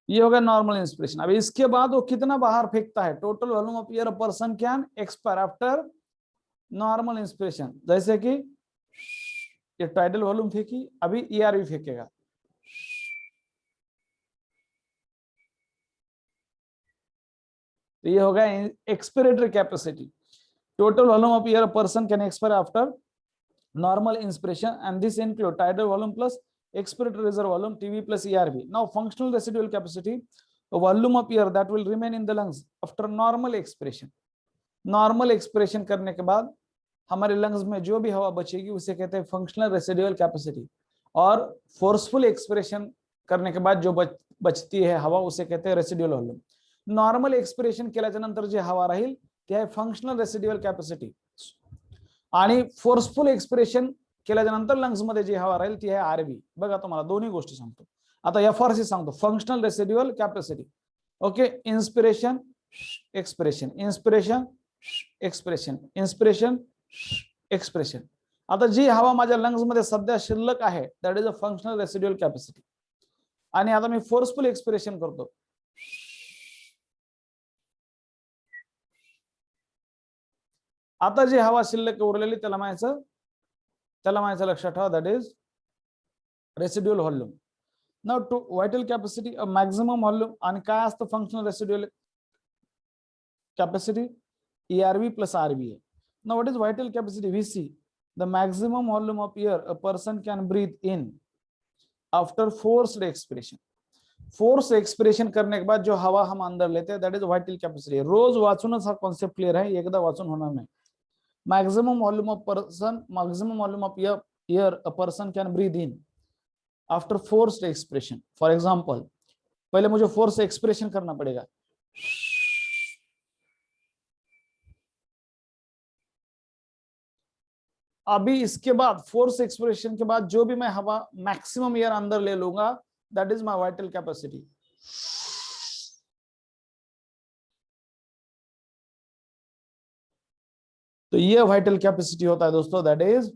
ये होगा नॉर्मल इंस्पिरेशन। अब इसके बाद वो कितना बाहर फेंकता है, total volume of air a person can expire after normal inspiration. जैसे कि ये टाइडल वॉल्यूम फेंकी, अभी ईआरवी फेंकेगा, तो ये होगा expiratory capacity. Total volume of air a person can expire after normal inspiration, and this include tidal volume plus expiratory reserve volume, TV plus ERV. Now functional residual capacity, a volume of air that will remain in the lungs after normal expiration. Normal expression करने के बाद हमारे lungs में जो भी हवा बचेगी उसे कहते हैं फंक्शनल रेसिडुअल कैपेसिटी, और फोर्सफुल एक्सप्रेशन करने के बाद जो बचती है हवा उसे कहते हैं रेसिडुअल वॉल्यूम. नॉर्मल एक्सप्रेशन केल्यानंतर जे हवा राहील ते आहे फंक्शनल रेसिडुअल कॅपॅसिटी, आणि फोर्सफुल एक्सप्रेशन केल्यानंतर लंग्स मध्ये जी हवा राहील ती आहे आरबी. बघा तुम्हाला दोन्ही गोष्टी सांगतो. आता एफआरसी सांगतो, functional residual capacity. Okay, inspiration expression, inspiration expression, inspiration expression. आता जी हवा माझ्या लंग्स मध्ये सध्या शिल्लक आहे that is a functional residual capacity. आणि आता मी फोर्सफुल एक्सप्रेशन करतो, आता जी हवा शिल्लक उरलेली त्याला म्हणायचं लक्षात ठेवा that is residual volume. Now to vital capacity a maximum volume. आणि काय असतं functional residual capacity, ERV plus RV. Now what is vital capacity, VC, the maximum volume of air a person can breathe in after forced expression. Force expression करने के बाद जो हवा हम अंदर लेते हैं दैट इज व्हाइटल कैपेसिटी. रोज वाचूनच हा कॉन्सेप्ट क्लियर है, एकदा वाचून होणार नाही. maximum volume of air a person can breathe in after forced expression. For example, पहले मुझे फोर्स एक्सप्रेशन करना पड़ेगा, अभी इसके बाद फोर्स एक्सप्रेशन के बाद जो भी मैं हवा मैक्सिमम एयर अंदर ले लूंगा that is my vital capacity. तो ये वाइटल कैपेसिटी होता है दोस्तों, that is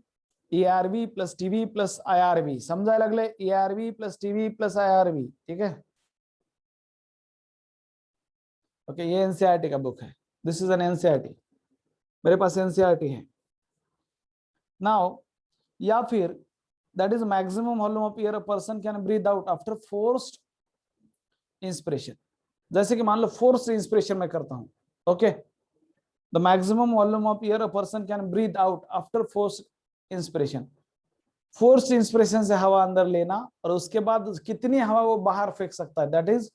ERV plus TV plus IRV. समझाय लागले, ERV plus TV plus IRV. ठीक है, ओके. ये एनसीईआरटी का बुक है, दिस इज एन एनसीईआरटी, मेरे पास एनसीईआरटी है. नाउ या फिर that is maximum volume of air a person can breathe out after forced inspiration. जैसे कि मान लो फोर्स्ड इंस्पिरेशन मैं करता हूं, okay. The maximum volume of air a person can breathe out after forced inspiration. Force inspiration से हवा अंदर लेना और उसके बाद कितनी हवा वो बाहर फेंक सकता है दैट इज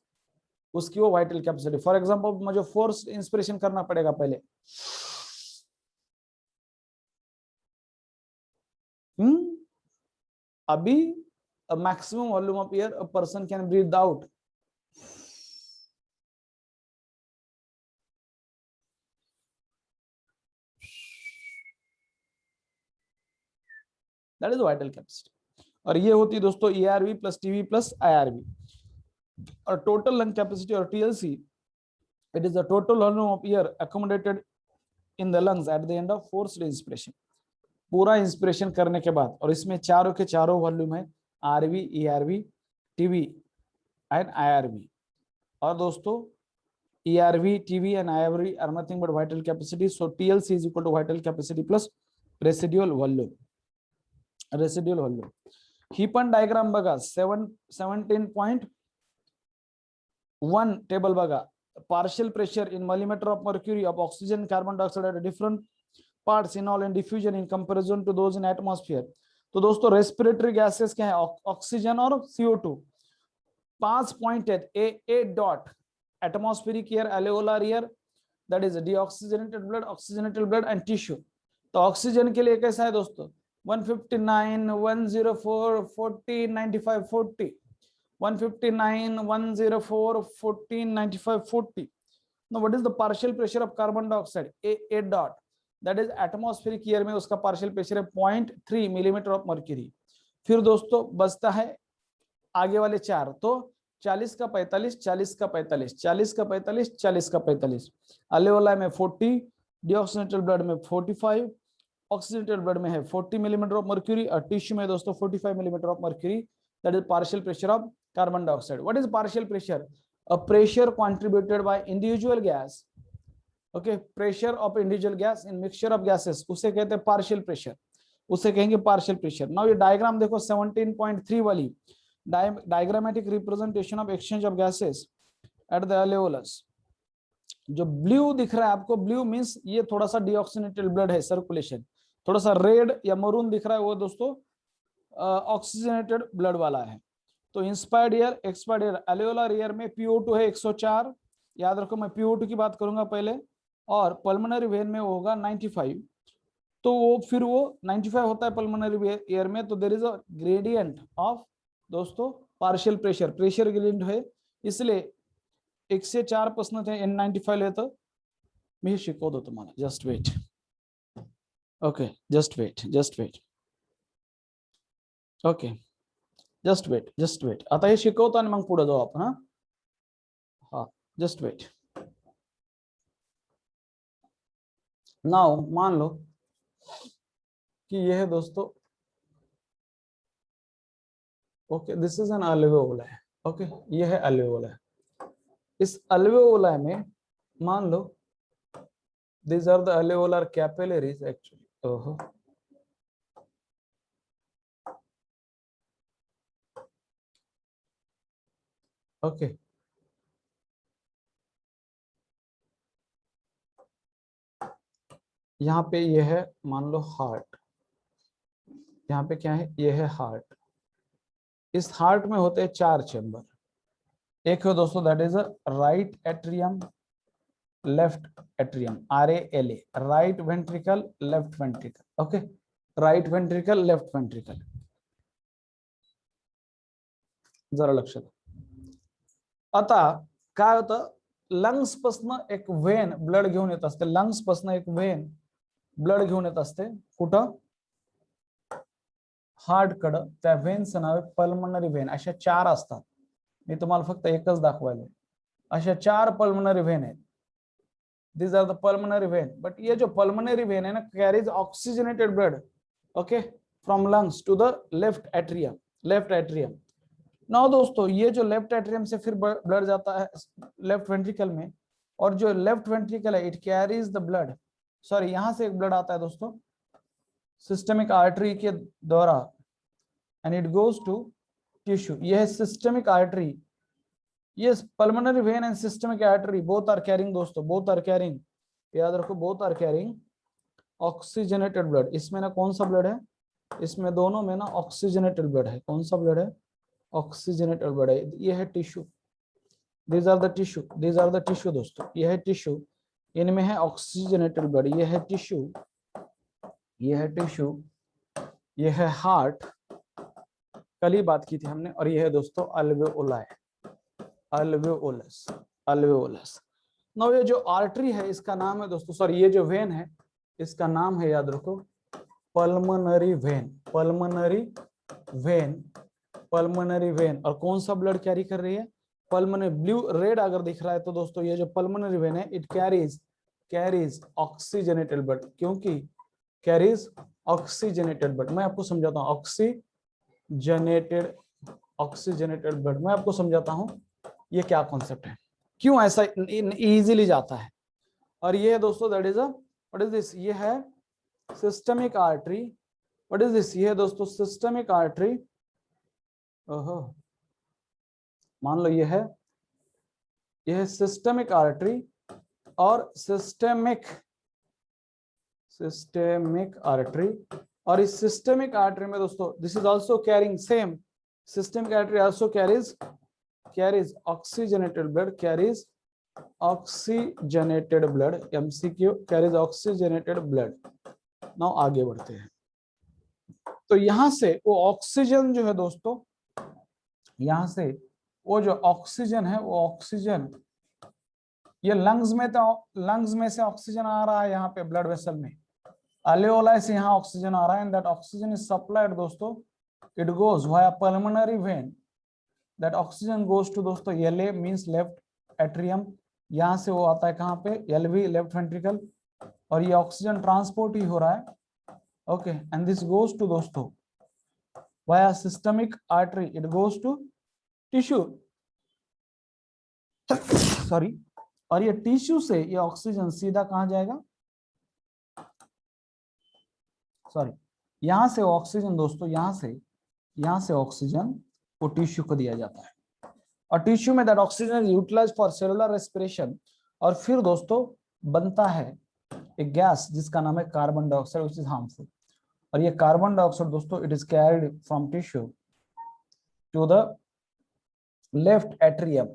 उसकी वो वाइटल कैपेसिटी. फॉर एग्जांपल मुझे फोर्स इंस्पिरेशन करना पड़ेगा पहले, अभी maximum volume of air a person can breathe out. That is vital capacity. और ये होती है दोस्तों ERV plus TV plus IRV. और टोटल लंग कैपेसिटी और TLC, it is the total volume of air accommodated in the lungs at the end of forced inspiration. पूरा inspiration करने के बाद, और इसमें चारों के चारों वॉल्यूम है, RV, ERV, TV and IRV. और दोस्तों ERV, TV and IRV are nothing but vital capacity. So TLC is equal to vital capacity plus residual volume. Residual volume. Heapen diagram बघा 17.1 टेबल बघा. Partial pressure in millimeter of mercury of oxygen, carbon dioxide at different parts in all and diffusion in comparison to those in atmosphere. तो दोस्तों respiratory gases क्या है, oxygen और CO2. 5 point है, A dot atmospheric air, एल्वेओलर air, that is deoxygenated blood, oxygenated blood and tissue. तो oxygen के लिए कैसा है दोस्तों, 159, 104, 40, 95, 40, 159, 104, 40, 95, 40. Now what is the partial pressure of carbon dioxide, A dot, that is atmospheric air में उसका partial pressure है 0.3 millimetre of mercury. फिर दोस्तों बचता है आगे वाले चार, तो 40 का 45, 40 का 45, 40 का 45, 40 का 45. अल्वेओलाई में 40, डीऑक्सीजनेटेड ब्लड में 45, ऑक्सीजनेटेड ब्लड में है 40 मिलीमीटर ऑफ मर्क्यूरी, और टिश्यू में दोस्तों 45 millimetre of mercury. That is partial pressure of carbon dioxide. What is partial pressure, a pressure contributed by individual gas, okay, pressure of individual gas in mixture of gases, उसे कहते हैं partial pressure, उसे कहेंगे partial pressure. Now ये diagram देखो 17.3 वाली diagrammatic representation of exchange of gases at the alveolus. जो blue दिख रहा है आपको, ब्लू मींस ये थोड़ा सा डीऑक्सीनेटेड ब्लड है, सर्कुलेशन. थोड़ा सा रेड या मरून दिख रहा है वो दोस्तों ऑक्सीजनेटेड ब्लड वाला है. तो inspired air, expired air, एल्वेओलर air में PO2 है 104, याद रखो मैं PO2 की बात करूंगा पहले, और पल्मोनरी वेन में वो होगा 95. तो वो फिर वो 95 होता है पल्मोनरी एयर में, तो there is a gradient of दोस्तों पार्शियल प्रेशर, प्रेशर ग्रेडियंट है, इसलिए 104% है N95 लेतं. मी हे शिकवतो तुम्हाला, just wait. Okay just wait okay just wait आता हे शिकवतो आणि मग पुढे जाऊ आपण. हा जस्ट वेट. नाउ मान लो कि यह है दोस्तों, ओके दिस इज एन अल्वेओला है, ओके ये है अल्वेओला है. इस अल्वेओला में मान लो these are the alveolar capillaries actually. ओहो ओके यहाँ पे ये है मान लो हार्ट, यहाँ पे क्या है, ये है हार्ट. इस हार्ट में होते हैं 4 चेंबर. एक है दोस्तों that is a right atrium, left atrium, RALA, right ventricle, left ventricle. Okay right ventricle, left ventricle. जरा लक्ष द्या. आता काय होतं, लंग्स पासून एक वेन ब्लड घेऊन येत असते, लंग्स पासून एक वेन ब्लड घेऊन येत असते कुठं, हार्ट कडं. त्या वेनचं नाव आहे पल्मोनरी वेन. अशा 4 असतात, मी तुम्हाला फक्त एकच दाखवायला. अशा 4 पल्मोनरी वेन आहेत. These are the pulmonary vein. But ये जो pulmonary vein है ना, carries oxygenated blood, okay, from lungs to the left atrium, left atrium. Now दोस्तों ये जो left atrium से फिर blood जाता है left ventricle में, और जो left ventricle है it carries the blood, sorry यहाँ से एक blood आता है दोस्तों systemic artery के द्वारा, and it goes to tissue. ये है systemic artery. Yes, pulmonary vein and systemic artery both are carrying दोस्तों, both are carrying, याद रखो both are carrying oxygenated blood. इसमें ना कौन सा ब्लड है, इसमें दोनों में ना ऑक्सीजनेटेड ब्लड है. कौन सा ब्लड है, ऑक्सीजनेटेड ब्लड है. ये है tissue, these are the tissue, these are the tissue दोस्तों. ये है टिश्यू, इनमें है ऑक्सीजनेटेड ब्लड. ये है टिश्यू, ये है टिश्यू, ये है हार्ट, कल ही बात की थी हमने. और ये है दोस्तों अल्वेओला, अल्वेओलस, अल्वेओलस. नाउ ये जो आर्टरी है इसका नाम है दोस्तों, सॉरी ये जो वेन है इसका नाम है, याद रखो, pulmonary vein, pulmonary vein, pulmonary vein. और कौन सा ब्लड कैरी कर रही है, पल्मोनरी. ब्लू रेड अगर दिख रहा है तो दोस्तों ये जो पल्मोनरी वेन है इट कैरीज ऑक्सीजनेटेड ब्लड, क्योंकि कैरीज ऑक्सीजनेटेड ब्लड. मैं आपको समझाता हूँ, ऑक्सीजनेटेड ब्लड मैं आपको समझाता हूँ ये क्या कॉन्सेप्ट है, क्यों ऐसा इजीली जाता है. और ये है दोस्तों that is a, what is this, ये है systemic artery. What is this, ये है दोस्तों सिस्टमिक आर्टरी. ओहो मान लो ये है सिस्टमिक आर्टरी और सिस्टेमिक आर्टरी. और इस सिस्टमिक आर्टरी में दोस्तों this is also carrying same, systemic artery also carries oxygenated blood, carries oxygenated blood, MCQ, carries oxygenated blood. now आगे बढ़ते हैं. तो यहां से वो ऑक्सीजन जो है दोस्तों, यहां से वो जो ऑक्सीजन है, वो ऑक्सीजन ये लंग्स में, तो लंग्स में से ऑक्सीजन आ रहा है यहाँ पे ब्लड वेसल में, अल्वेओलाई से यहाँ ऑक्सीजन आ रहा है, and that oxygen is supplied दोस्तों, it goes via pulmonary vein. that oxygen goes to दोस्तों LA means left atrium. यहाँ से वो आता है कहाँ पे, LV, left ventricle. और ये ऑक्सीजन ट्रांसपोर्ट ही हो रहा है. Okay and this goes to दोस्तों via systemic artery, it goes to tissue. Sorry, और ये टिश्यू से ये ऑक्सीजन सीधा कहां जाएगा, सॉरी, यहां से ऑक्सीजन दोस्तों, यहां से ऑक्सीजन वो टिश्यू को दिया जाता है, और टिश्यू में that oxygen is utilized for cellular respiration, और फिर दोस्तों बनता है एक गैस जिसका नाम है carbon dioxide which is harmful, और ये कार्बन डाइऑक्साइड दोस्तों it is carried from tissue to the left atrium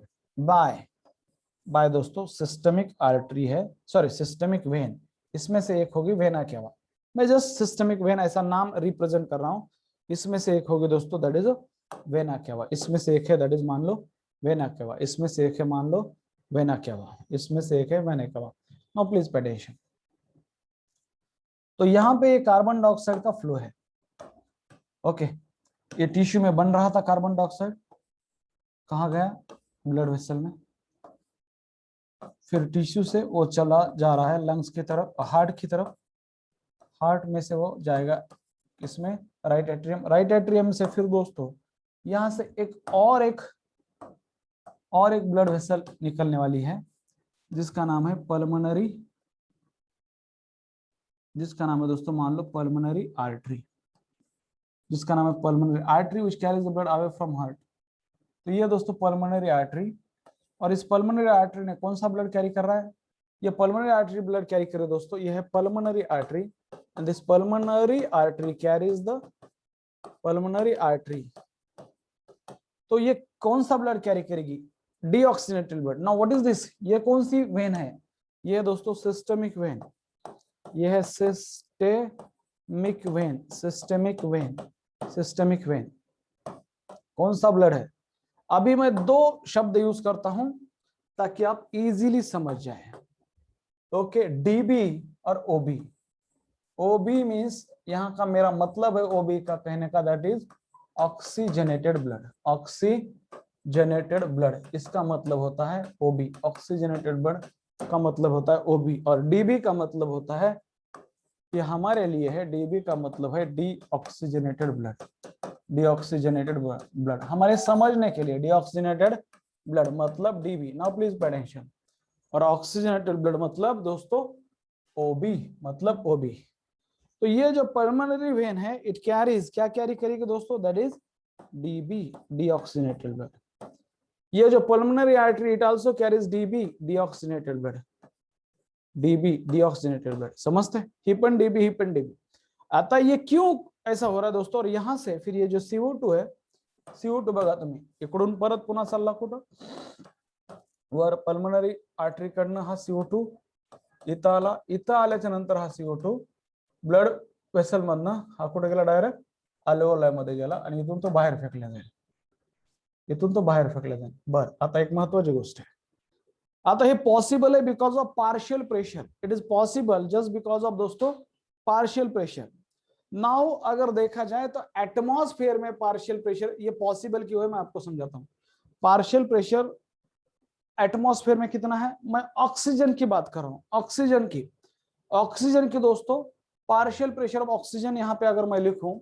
by दोस्तों सिस्टमिक आर्टरी है, सॉरी सिस्टमिक वेन, इसमें से एक होगी वेना केवा, मैं जस्ट सिस्टमिक वेन ऐसा नाम रिप्रेजेंट कर रहा हूं, इसमें से एक होगी दोस्तों दैट इज वेना केवा, इसमें से एक है दैट इज मान लो वेना केवा, इसमें से एक है मान लो वेना केवा, इसमें से एक है vena cava. Now please pay attention, तो यहाँ पे ये कार्बन डाइऑक्साइड का फ्लो है, ओके, ये टिश्यू में बन रहा था कार्बन डाइऑक्साइड, कहाँ गया, ब्लड वेसल में, फिर टिश्यू से वो चला जा रहा है लंग्स की तरफ, हार्ट की तरफ, हार्ट में से वो जाएगा इसमें राइट एट्रियम, राइट एट्रियम से फिर दोस्तों यहां से एक ब्लड वेसल निकलने वाली है जिसका नाम है पल्मोनरी, जिसका नाम है दोस्तों मान लो पल्मोनरी आर्टरी, जिसका नाम है pulmonary artery which carries the blood away from heart, तो ये दोस्तों पल्मोनरी आर्टरी, और इस पल्मोनरी आर्टरी ने कौन सा ब्लड कैरी कर रहा है, ये पल्मोनरी आर्टरी ब्लड कैरी करे दोस्तों, ये है pulmonary artery, and this pulmonary artery carries the pulmonary artery, तो ये कौन सा ब्लड कैरी करेगी, deoxygenated blood. Now what is this, ये कौन सी वेन है, ये दोस्तों सिस्टमिक वेन, ये है systemic when, systemic when, systemic when, कौन सा ब्लड है, अभी मैं दो शब्द यूज करता हूं ताकि आप इजीली समझ जाएं, ओके, डीबी और ओबी, ओबी मींस यहां का मेरा मतलब है ओबी का कहने का that is oxygenated blood, oxygenated blood, इसका मतलब होता है ओबी, ऑक्सीजनेटेड ब्लड का मतलब होता है ओबी, और डीबी का मतलब होता है, ये हमारे लिए है, डीबी का मतलब है डीऑक्सीजनेटेड ब्लड, डीऑक्सीजनेटेड ब्लड, हमारे समझने के लिए डीऑक्सीजनेटेड ब्लड मतलब dB. Now please pay attention, और ऑक्सीजनेटेड ब्लड मतलब दोस्तों ओबी, मतलब ओबी, तो ये जो पल्मोनरी वेन है इट कैरीज, क्या कैरी करेगी दोस्तों, that is dB, deoxygenated blood, ये जो pulmonary artery it also carries dB, deoxygenated blood, dB deoxygenated blood, समझते हैं, हिपन डीबी आता, ये क्यों ऐसा हो रहा है दोस्तों, और यहां से फिर ये जो CO2 है, CO2 बघा तुम्ही इकडून परत पुन्हा चालला कुठं वर, पल्मोनरी आर्टरी कडनं हा CO2 इथं आला, इथं आल्याच्या नंतर हा CO2 ब्लड वेसल मधनं हा कुठे गेला, डायरेक्ट अल्व्होलाई मध्ये गेला, आणि इथून तो बाहेर फेकला जाईल, इथून तो बाहेर फेकला जाईल। बर, आता एक महत्वाची गोष्ट आहे, आता हे पॉसिबल है because of partial pressure, it is possible just because of दोस्तों पार्शियल प्रेशर। नाउ अगर देखा जाए तो एटमॉस्फेयर में पार्शियल प्रेशर ये पॉसिबल क्यों है, मैं आपको समझाता हूं। पार्शियल प्रेशर एटमॉस्फेयर में कितना है, मैं ऑक्सीजन की बात कर रहा हूं, ऑक्सीजन की दोस्तों पार्शियल प्रेशर ऑफ ऑक्सीजन यहां पे अगर मैं लिखूं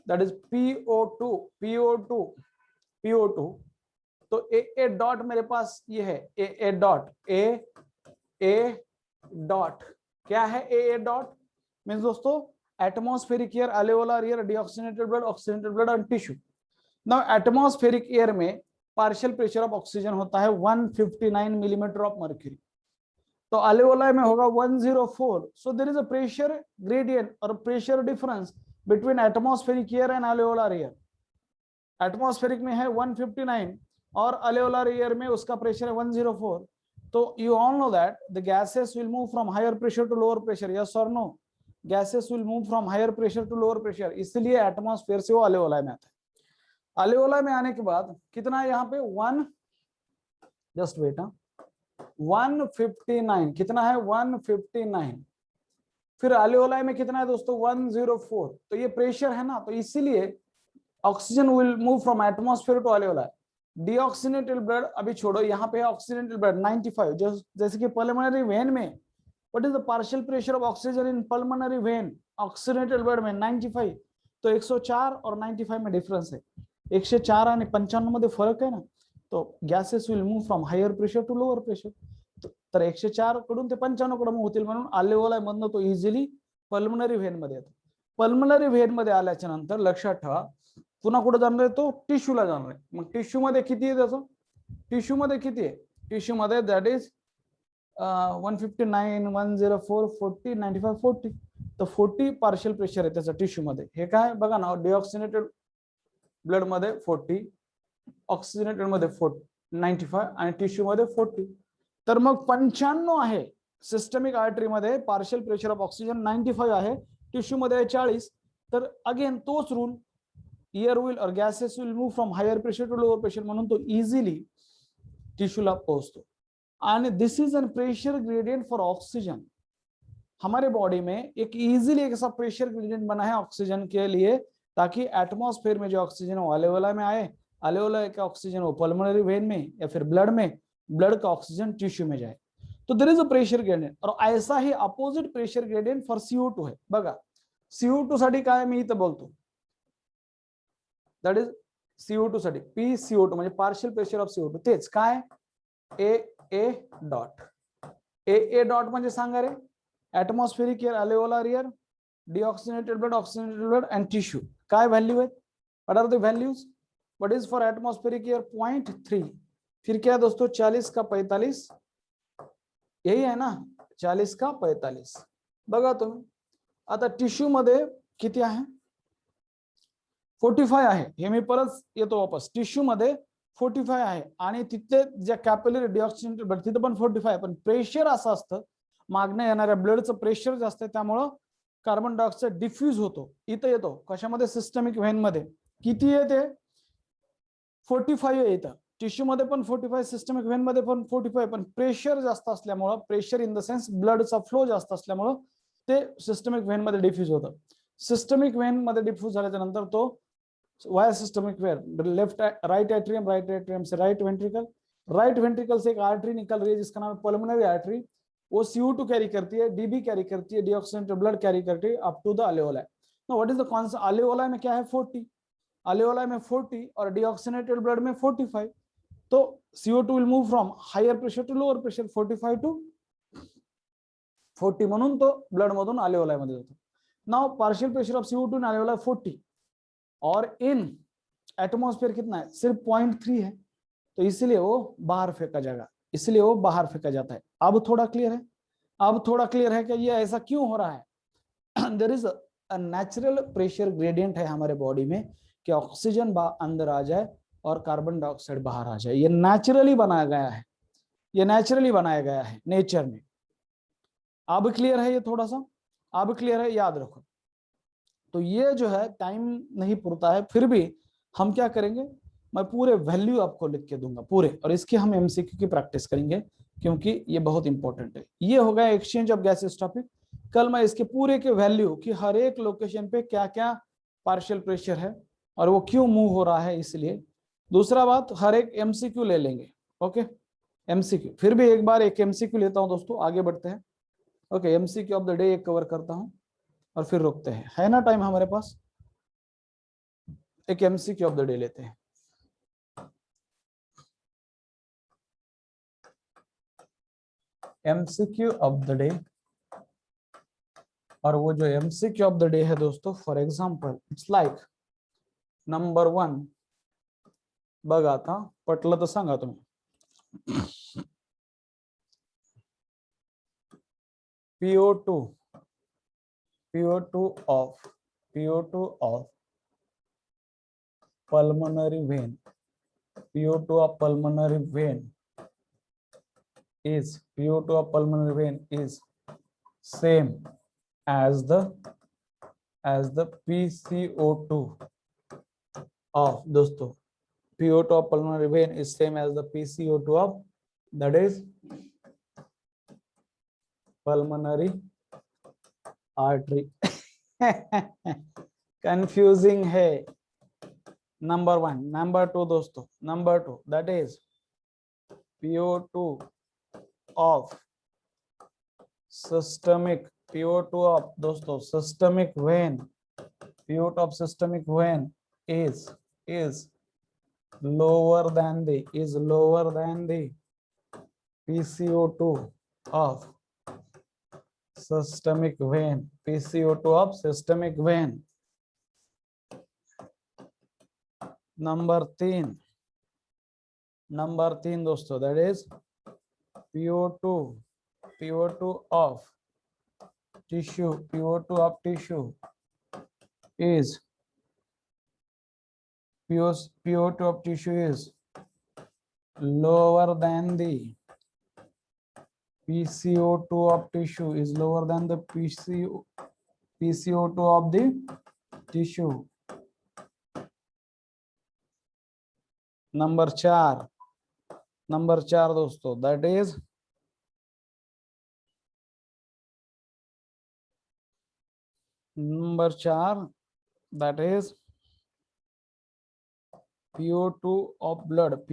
दैट इज PO2, तो ए डॉट मेरे पास ये है, ए डॉट क्या है, ए डॉट मींस दोस्तों atmospheric air, alveolar air, deoxygenated blood, oxygenated blood and tissue. Now atmospheric air में पार्शियल प्रेशर ऑफ ऑक्सीजन होता है 159 मिलीमीटर ऑफ मर्क्यूरी, तो अल्वेओलाई में होगा 104, so there is a pressure gradient और pressure difference between atmospheric air and alveolar air. Atmospheric में है 159 और अल्वेओलार एयर में उसका प्रेशर है 104, तो you all know that the gases will move from higher pressure to lower pressure, yes और no, gases will move from higher pressure to lower pressure, इसलिए atmosphere से वो अल्वेओलाई में आता है। अल्वेओलाई में आने के बाद कितना है यहाँ पे 159, कितना है 159, फिर अल्वेओलाई में कितना है दोस्तों 104, तो ये प्रेशर है ना, तो इसीलिए oxygen will move from atmosphere to alveoli. Deoxygenated blood अभी छोड़ो, यहाँ पे ऑक्सीजनेटेड ब्लड 95, जैसे कि पल्मोनरी वेन में what is the partial pressure of oxygen in pulmonary vein, oxygenated blood में 95, तो 104 और 95 में डिफरेंस है, 104 आणि 95 मध्ये फरक आहे ना, तो gases will move from higher pressure to lower pressure. तर 104 कडून ते 95 कडे मूव्ह होतील, म्हणून अल्वेओलाई मधनं तो इझिली पल्मनरी व्हेन मध्ये येतो. पल्मनरी व्हेन मध्ये आल्याच्या नंतर लक्षात ठेवा पुन्हा कुठे जाणार आहे, तो टिश्यूला जाणार आहे. मग टिश्यू मध्ये किती आहे त्याचं, टिश्यू मध्ये किती आहे, टिश्यू मध्ये दॅट इज 159, 104, 40, 95, 40. तर 40 पार्शियल प्रेशर आहे त्याचं टिश्यू मध्ये. हे काय बघा ना, डिऑक्सिनेटेड ब्लड मध्ये 40, ऑक्सिजनेटेड मध्ये 95 आणि टिश्यू मध्ये 40. तर मग 95 आहे सिस्टमिक आर्टरी मध्ये, पार्शियल प्रेशर ऑफ ऑक्सिजन 95 आहे, टिश्यू मध्ये 40. तर अगेन तोच रूल, एअर विल और gases will move from higher pressure to lower pressure, म्हणून तो इझिली टिश्यूला पोहोचतो. आणि this is an pressure gradient for oxygen. हमारे बॉडी में एक इजीली एक ऐसा प्रेशर ग्रेडियंट बना है ऑक्सीजन के लिए, ताकि एटमॉस्फेयर में जो ऑक्सीजन वो अल्वेओलाई में आए, अल्वेओलाई का ऑक्सीजन वो पल्मोनरी वेन में या फिर ब्लड में, ब्लड का ऑक्सीजन टिश्यू में जाए. तो there is a pressure gradient. और ऐसा ही opposite pressure gradient for CO2 है. बघा CO2 साठी काय मी इथं बोलतो, दॅट इज CO2 साठी PCO2 म्हणजे पार्शियल प्रेशर ऑफ CO2. तेच काय AA डॉट. AA डॉट म्हणजे सांगा रे, atmospheric air, alveolar air, deoxygenated blood, oxygenated blood and tissue. काय वैल्यू है, what are the values, what is for atmospheric air 0.3. फिर क्या दोस्तों 40 का 45, यही है ना 40 का 45. बघा तुम्ही आता टिश्यू मध्ये किती आहे, 45 आहे. हे मी परत येतो वापस, टिश्यू मध्ये 45 आहे आणि तिथे ज्या कॅपिलरी डिऑक्सिनेटेड ब्लड तिथे पण 45 आहे. पण प्रेशर असं असतं, मागणं येणाऱ्या ब्लडचं प्रेशर जास्त आहे, त्यामुळं कार्बन डायऑक्साईड डिफ्यूज होतो. इथं येतो कशामध्ये, सिस्टमिक व्हेन मध्ये. किती येते 45 येतं, टिश्यू मध्ये पण 45, सिस्टमिक व्हेन मध्ये पण 45. पण प्रेशर जास्त असल्यामुळं, प्रेशर इन द सेन्स ब्लडचा फ्लो जास्त असल्यामुळं ते सिस्टमिक व्हेन मध्ये डिफ्यूज होतं. सिस्टमिक व्हेन मध्ये डिफ्यूज झाल्याच्या नंतर तो via systemic where, left right atrium से राइट वेंट्रिकल से एक आर्टरी निकल रही है जिसका नाम है पल्मोनरी आर्टरी. वो CO2 कैरी करती है, DB कैरी करती है, डीऑक्सिनेटेड ब्लड कैरी करती है up to the alveoli. Now what is the concept, alveoli में क्या है 40, अल्वेओलाई में 40 और डीऑक्सिनेटेड ब्लड में 45. तो CO2 will move from higher pressure to lower pressure, 45 to 40, म्हणून तो ब्लड मधून अल्वेओलाई मध्ये जातो. Now partial pressure of CO2 in alveoli 40 और इन एटमॉस्फेयर कितना है, सिर्फ 0.3 है. तो इसलिए वो बाहर फेंका जाएगा, इसलिए वो बाहर फेंका जाता है. अब थोड़ा क्लियर है, अब थोड़ा क्लियर है कि ये ऐसा क्यों हो रहा है. There is a natural pressure gradient है हमारे बॉडी में कि ऑक्सीजन अंदर आ जाए और कार्बन डाइऑक्साइड बाहर आ जाए. ये नेचुरली बनाया गया है, ये नेचुरली बनाया गया है नेचर में. अब क्लियर है ये थोड़ा सा, अब क्लियर है, याद रखो. तो ये जो है टाइम नहीं पुरता है, फिर भी हम क्या करेंगे, मैं पूरे वैल्यू आपको लिख के दूंगा पूरे, और इसकी हम MCQ की प्रैक्टिस करेंगे क्योंकि ये बहुत इंपॉर्टेंट है. ये हो गया एक्सचेंज ऑफ गैसेस टॉपिक. कल मैं इसके पूरे के वैल्यू कि हर एक लोकेशन पे क्या क्या पार्शियल प्रेशर है और वो क्यों मूव हो रहा है, इसलिए. दूसरा बात, हर एक MCQ ले लेंगे. ओके MCQ, फिर भी एक बार एक MCQ लेता हूं दोस्तों, आगे बढ़ते हैं. Okay MCQ of the day एक कवर करता हूं और फिर रुकते हैं, है ना टाइम हमारे पास. एक MCQ ऑफ द डे लेते हैं. MCQ ऑफ द डे, और वो जो MCQ ऑफ द डे है दोस्तों, for example it's like number 1. बघा आता पटलं तर सांगा तुम्ही. PO2 of pulmonary vein, PO2 of pulmonary vein is same as the PCO2 of, दोस्तों PO2 of pulmonary vein is same as the PCO2 of, that is pulmonary artery. Confusing है. Number 1. Number 2 दोस्तों, number 2 that is PO2 of systemic, PO2 of दोस्तों systemic vein, PO2 of systemic vein is lower than the PCO2 of systemic vein. PCO2 of systemic vein. Number तीन दोस्तों, that is PO2 of tissue. PO2 of tissue is PO2 of tissue is lower than the PCO2 of tissue is lower than the PCO2 of the tissue. Number चार दोस्तों, that is number 4, that is PO2 of blood.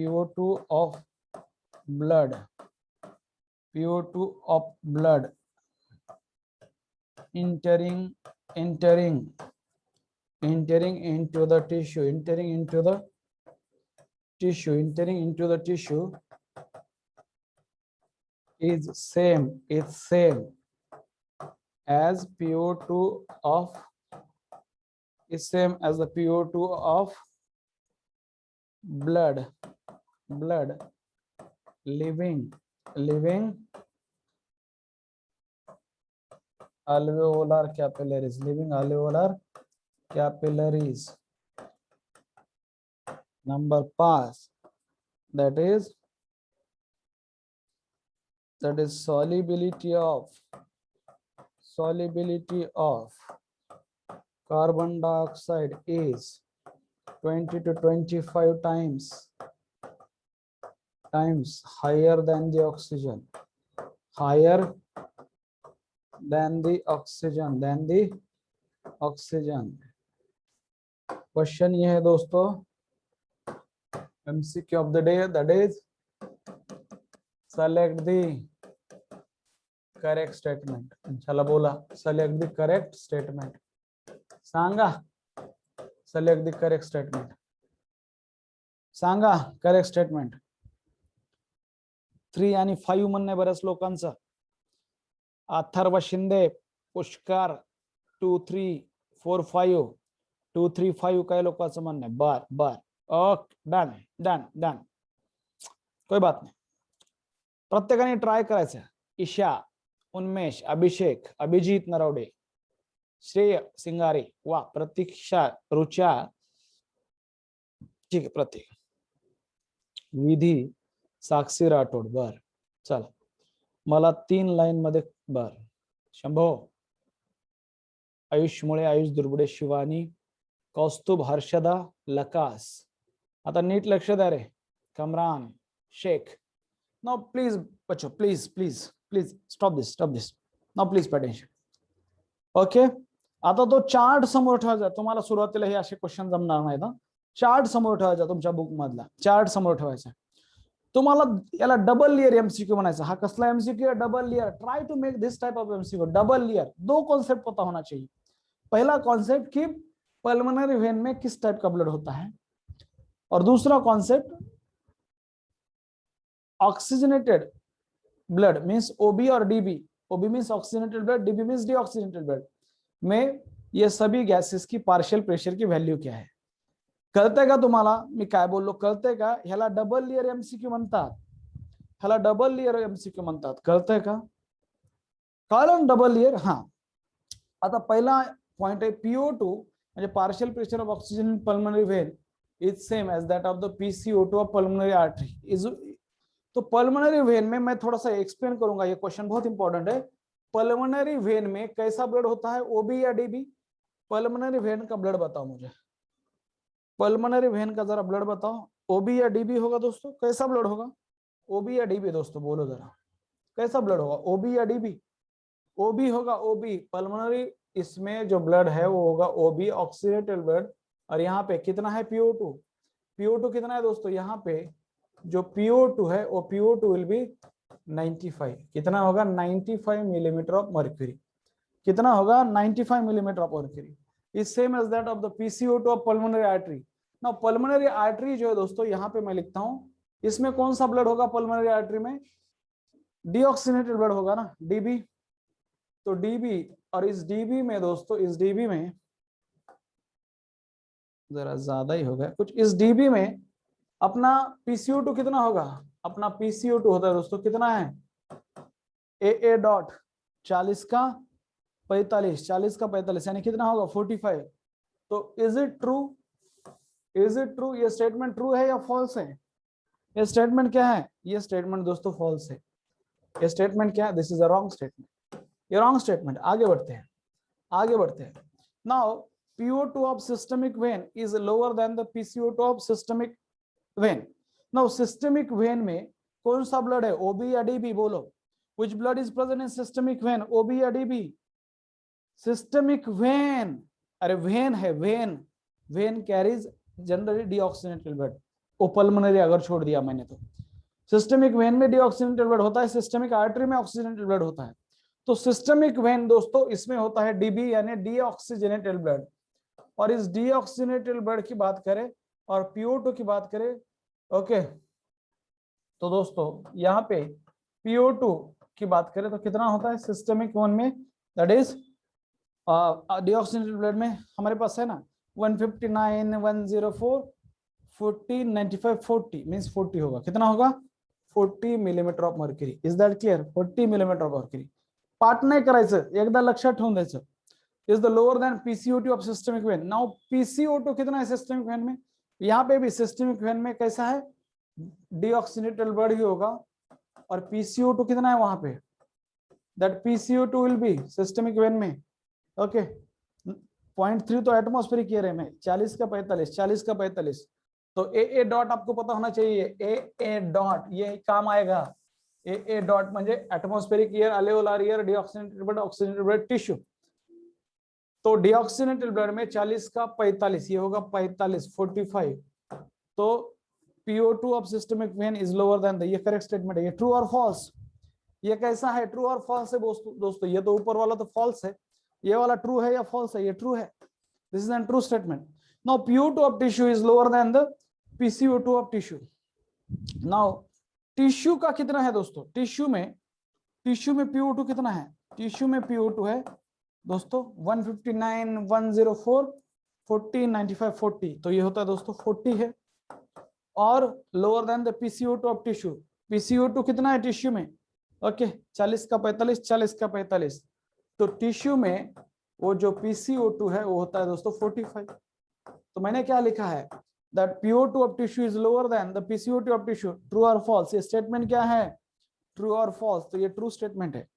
PO2 of blood entering into the tissue, is same as PO2 of the PO2 of blood living alveolar capillaries. Number 5, that is solubility of carbon dioxide is 20 to 25 times higher than the oxygen. Question ये है दोस्तों, MCQ of the day, that is select the correct statement. चला बोला, select the correct statement. Sanga select the correct statement. Sanga correct statement. 3 आणि 5 म्हणणे बऱ्याच लोकांचं. अथर्व शिंदे, पुष्कर 2 3 4 5 2 3 5 काही लोकांचं म्हणणं आहे. बर ओके, डन, कोई बात नाही. प्रत्येकाने ट्राय करायचं. ईशा, उन्मेष, अभिषेक, अभिजीत नरवडे, श्रेय सिंगारे, वा, प्रतीक्षा, रुचा, ठीक आहे, प्रतीक, विधी, साक्षी राठोड. बर चला, मला 3 लाईन मध्ये. बर, शंभो, आयुष मुळे, आयुष दुर्बुडे, शिवानी, कौस्तुभ, हर्षदा, लकास. आता नीट लक्ष द्या रे. कमरान शेख. नाउ प्लीज बच्चों, please stop this now, please pay attention. Okay, आता तो चार्ट समोर ठेवायचा. तुम्हाला सुरुवातीला हे असे क्वेश्चन जमणार नाहीत ना. चार्ट समोर ठेवायचा, तुमच्या बुक मधला चार्ट समोर ठेवायचा. तुम्हाला याला डबल लेयर एमसीक्यू बनायचा. हा कसला एमसीक्यू है? Double layer. Try to make this type of MCQ double layer. 2 concept पता होना चाहिए. पहला कॉन्सेप्ट कि पल्मोनरी वेन में किस टाइप का ब्लड होता है, और दूसरा concept oxygenated blood means OB और DB. OB means oxygenated blood, DB means deoxygenated blood में ये सभी गैसेस की पार्शियल प्रेशर की व्हॅल्यू क्या है. कळतंय का तुम्हाला मी काय बोललो? कळतंय का? ह्याला डबल लेयर एमसीक्यू म्हणतात. कळतंय का? कारण डबल लेयर. हा, आता पहिला पॉइंट आहे PO2 म्हणजे partial pressure of oxygen in pulmonary vein is same as that of the PCO2 of pulmonary artery. तो पल्मोनरी वेन में मैं थोड़ा सा एक्सप्लेन करूंगा. ये क्वेश्चन बहुत इंपॉर्टेंट है. पल्मोनरी वेन में कैसा ब्लड होता है, ओबी या डीबी? पल्मोनरी वेन का ब्लड बताओ मुझे. पल्मोनरी वेन का जरा ब्लड बताओ. ओबी या डीबी होगा दोस्तों? कैसा ब्लड होगा? ओबी या डीबी दोस्तों बोलो जरा. कैसा ब्लड होगा, ओबी या डीबी? ओबी होगा, ओबी. पल्मोनरी इसमें जो ब्लड है वो होगा ओबी, ऑक्सीजनेटेड ब्लड. और यहाँ पे कितना है? PO2. PO2 कितना है दोस्तों? यहाँ पे जो PO2 है वो PO2 विल बी 95. कितना होगा? 95 मिलीमीटर ऑफ मर्क्यूरी. कितना होगा? 95 millimetre of mercury. is same as that of the PCO2 of pulmonary artery. ना पल्मोनरी आर्टरी जो है दोस्तों, यहाँ पे मैं लिखता हूं, इसमें कौन सा ब्लड होगा पल्मोनरी आर्टरी में? डीऑक्सीनेटेड ब्लड होगा ना, डीबी। तो डीबी, और इस डीबी में दोस्तों, इस डीबी में जरा ज्यादा ही होगा कुछ, इस डीबी में अपना PCO2 कितना होगा? अपना PCO2 होता है दोस्तों, कितना है? ए डॉट 40 का 45, 40 का 45 यानी कितना होगा? 45। तो is it true? Is it true? ये स्टेटमेंट ट्रू है या फॉल्स है? ये स्टेटमेंट क्या है? ये स्टेटमेंट दोस्तों फॉल्स है। ये स्टेटमेंट क्या है? This is a wrong statement, ये रॉन्ग स्टेटमेंट। आगे बढ़ते हैं, आगे बढ़ते हैं। Now PO2 of systemic vein is lower than the PCO2 of systemic vein. Now systemic vein में कौन सा ब्लड है? OB या DB? बोलो, which blood is present in systemic vein? OB या DB? Systemic vein, अरे वेन है, vein, vein carries generally deoxygenated blood. ओ पल्मोनरी अगर छोड़ दिया मैंने तो, सिस्टमिक वेन में डीऑक्सीनेटेड ब्लड होता है, सिस्टमिक आर्टरी में ऑक्सीजनेटेड ब्लड होता है। तो सिस्टमिक वेन दोस्तों इसमें होता है DB यानी डीऑक्सीजनेटेड ब्लड। और इस डीऑक्सीनेटेड ब्लड की बात करें और PO2 की बात करें, ओके, तो दोस्तों यहाँ पे PO2 की बात करें तो कितना होता है सिस्टमिक वेन में? दैट इज डीऑक्सीनेटेड ब्लड में हमारे पास है ना 159, 104, 40, 95, 40 मींस 40 होगा। कितना होगा? 40 millimetre of mercury. Is that clear? 40 millimetre of mercury. पाठ नाही करायचं, एकदा लक्षात ठेवून द्यायचं। Is the lower than PCO2 of systemic when. Now PCO2 कितना है सिस्टमिक वेन में? यहाँ पे भी सिस्टमिक वेन में कैसा है? डीऑक्सीनेटेड ब्लड ही होगा। और PCO2 कितना है वहां पे? That PCO2 will be systemic vein में, ओके। 0.3 तो एटमॉस्फेरिक एयर है में, 40 का 45, 40 का 45। तो ए डॉट आपको पता होना चाहिए, ए डॉट ये काम आएगा। ए डॉट म्हणजे atmospheric air, alveolar air, deoxygenated blood, oxygenated blood, tissue. तो डीऑक्सीनेटेड ब्लड में 40 का 45, ये होगा 45, 45। तो PO2 of systemic when is lower than the, ये करेक्ट स्टेटमेंट है। ये ट्रू और फॉल्स? ये कैसा है? ट्रू और फॉल्स है दोस्तों। ये तो ऊपर वाला तो फॉल्स है, ये वाला ट्रू है या फॉल्स है? ये ट्रू है। This is an true statement. Now PO2 of tissue is lower than the PCO2 of tissue. Now tissue का कितना है दोस्तों? टिश्यू में PO2 कितना है? टिश्यू में PO2 है दोस्तों 159, 104, 40, 95, 40। तो ये होता है दोस्तों 40 है। और lower than the PCO2 of tissue. PCO2 कितना है टिश्यू में? ओके, 40 का 45, 40 का 45। तो टिश्यू में वो जो PCO2 है वो होता है दोस्तों 45। तो मैंने क्या लिखा है? That PO2 of tissue is lower than the PCO2 of tissue. True और फॉल्स? ये स्टेटमेंट क्या है? ट्रू और फॉल्स? तो ये ट्रू स्टेटमेंट है।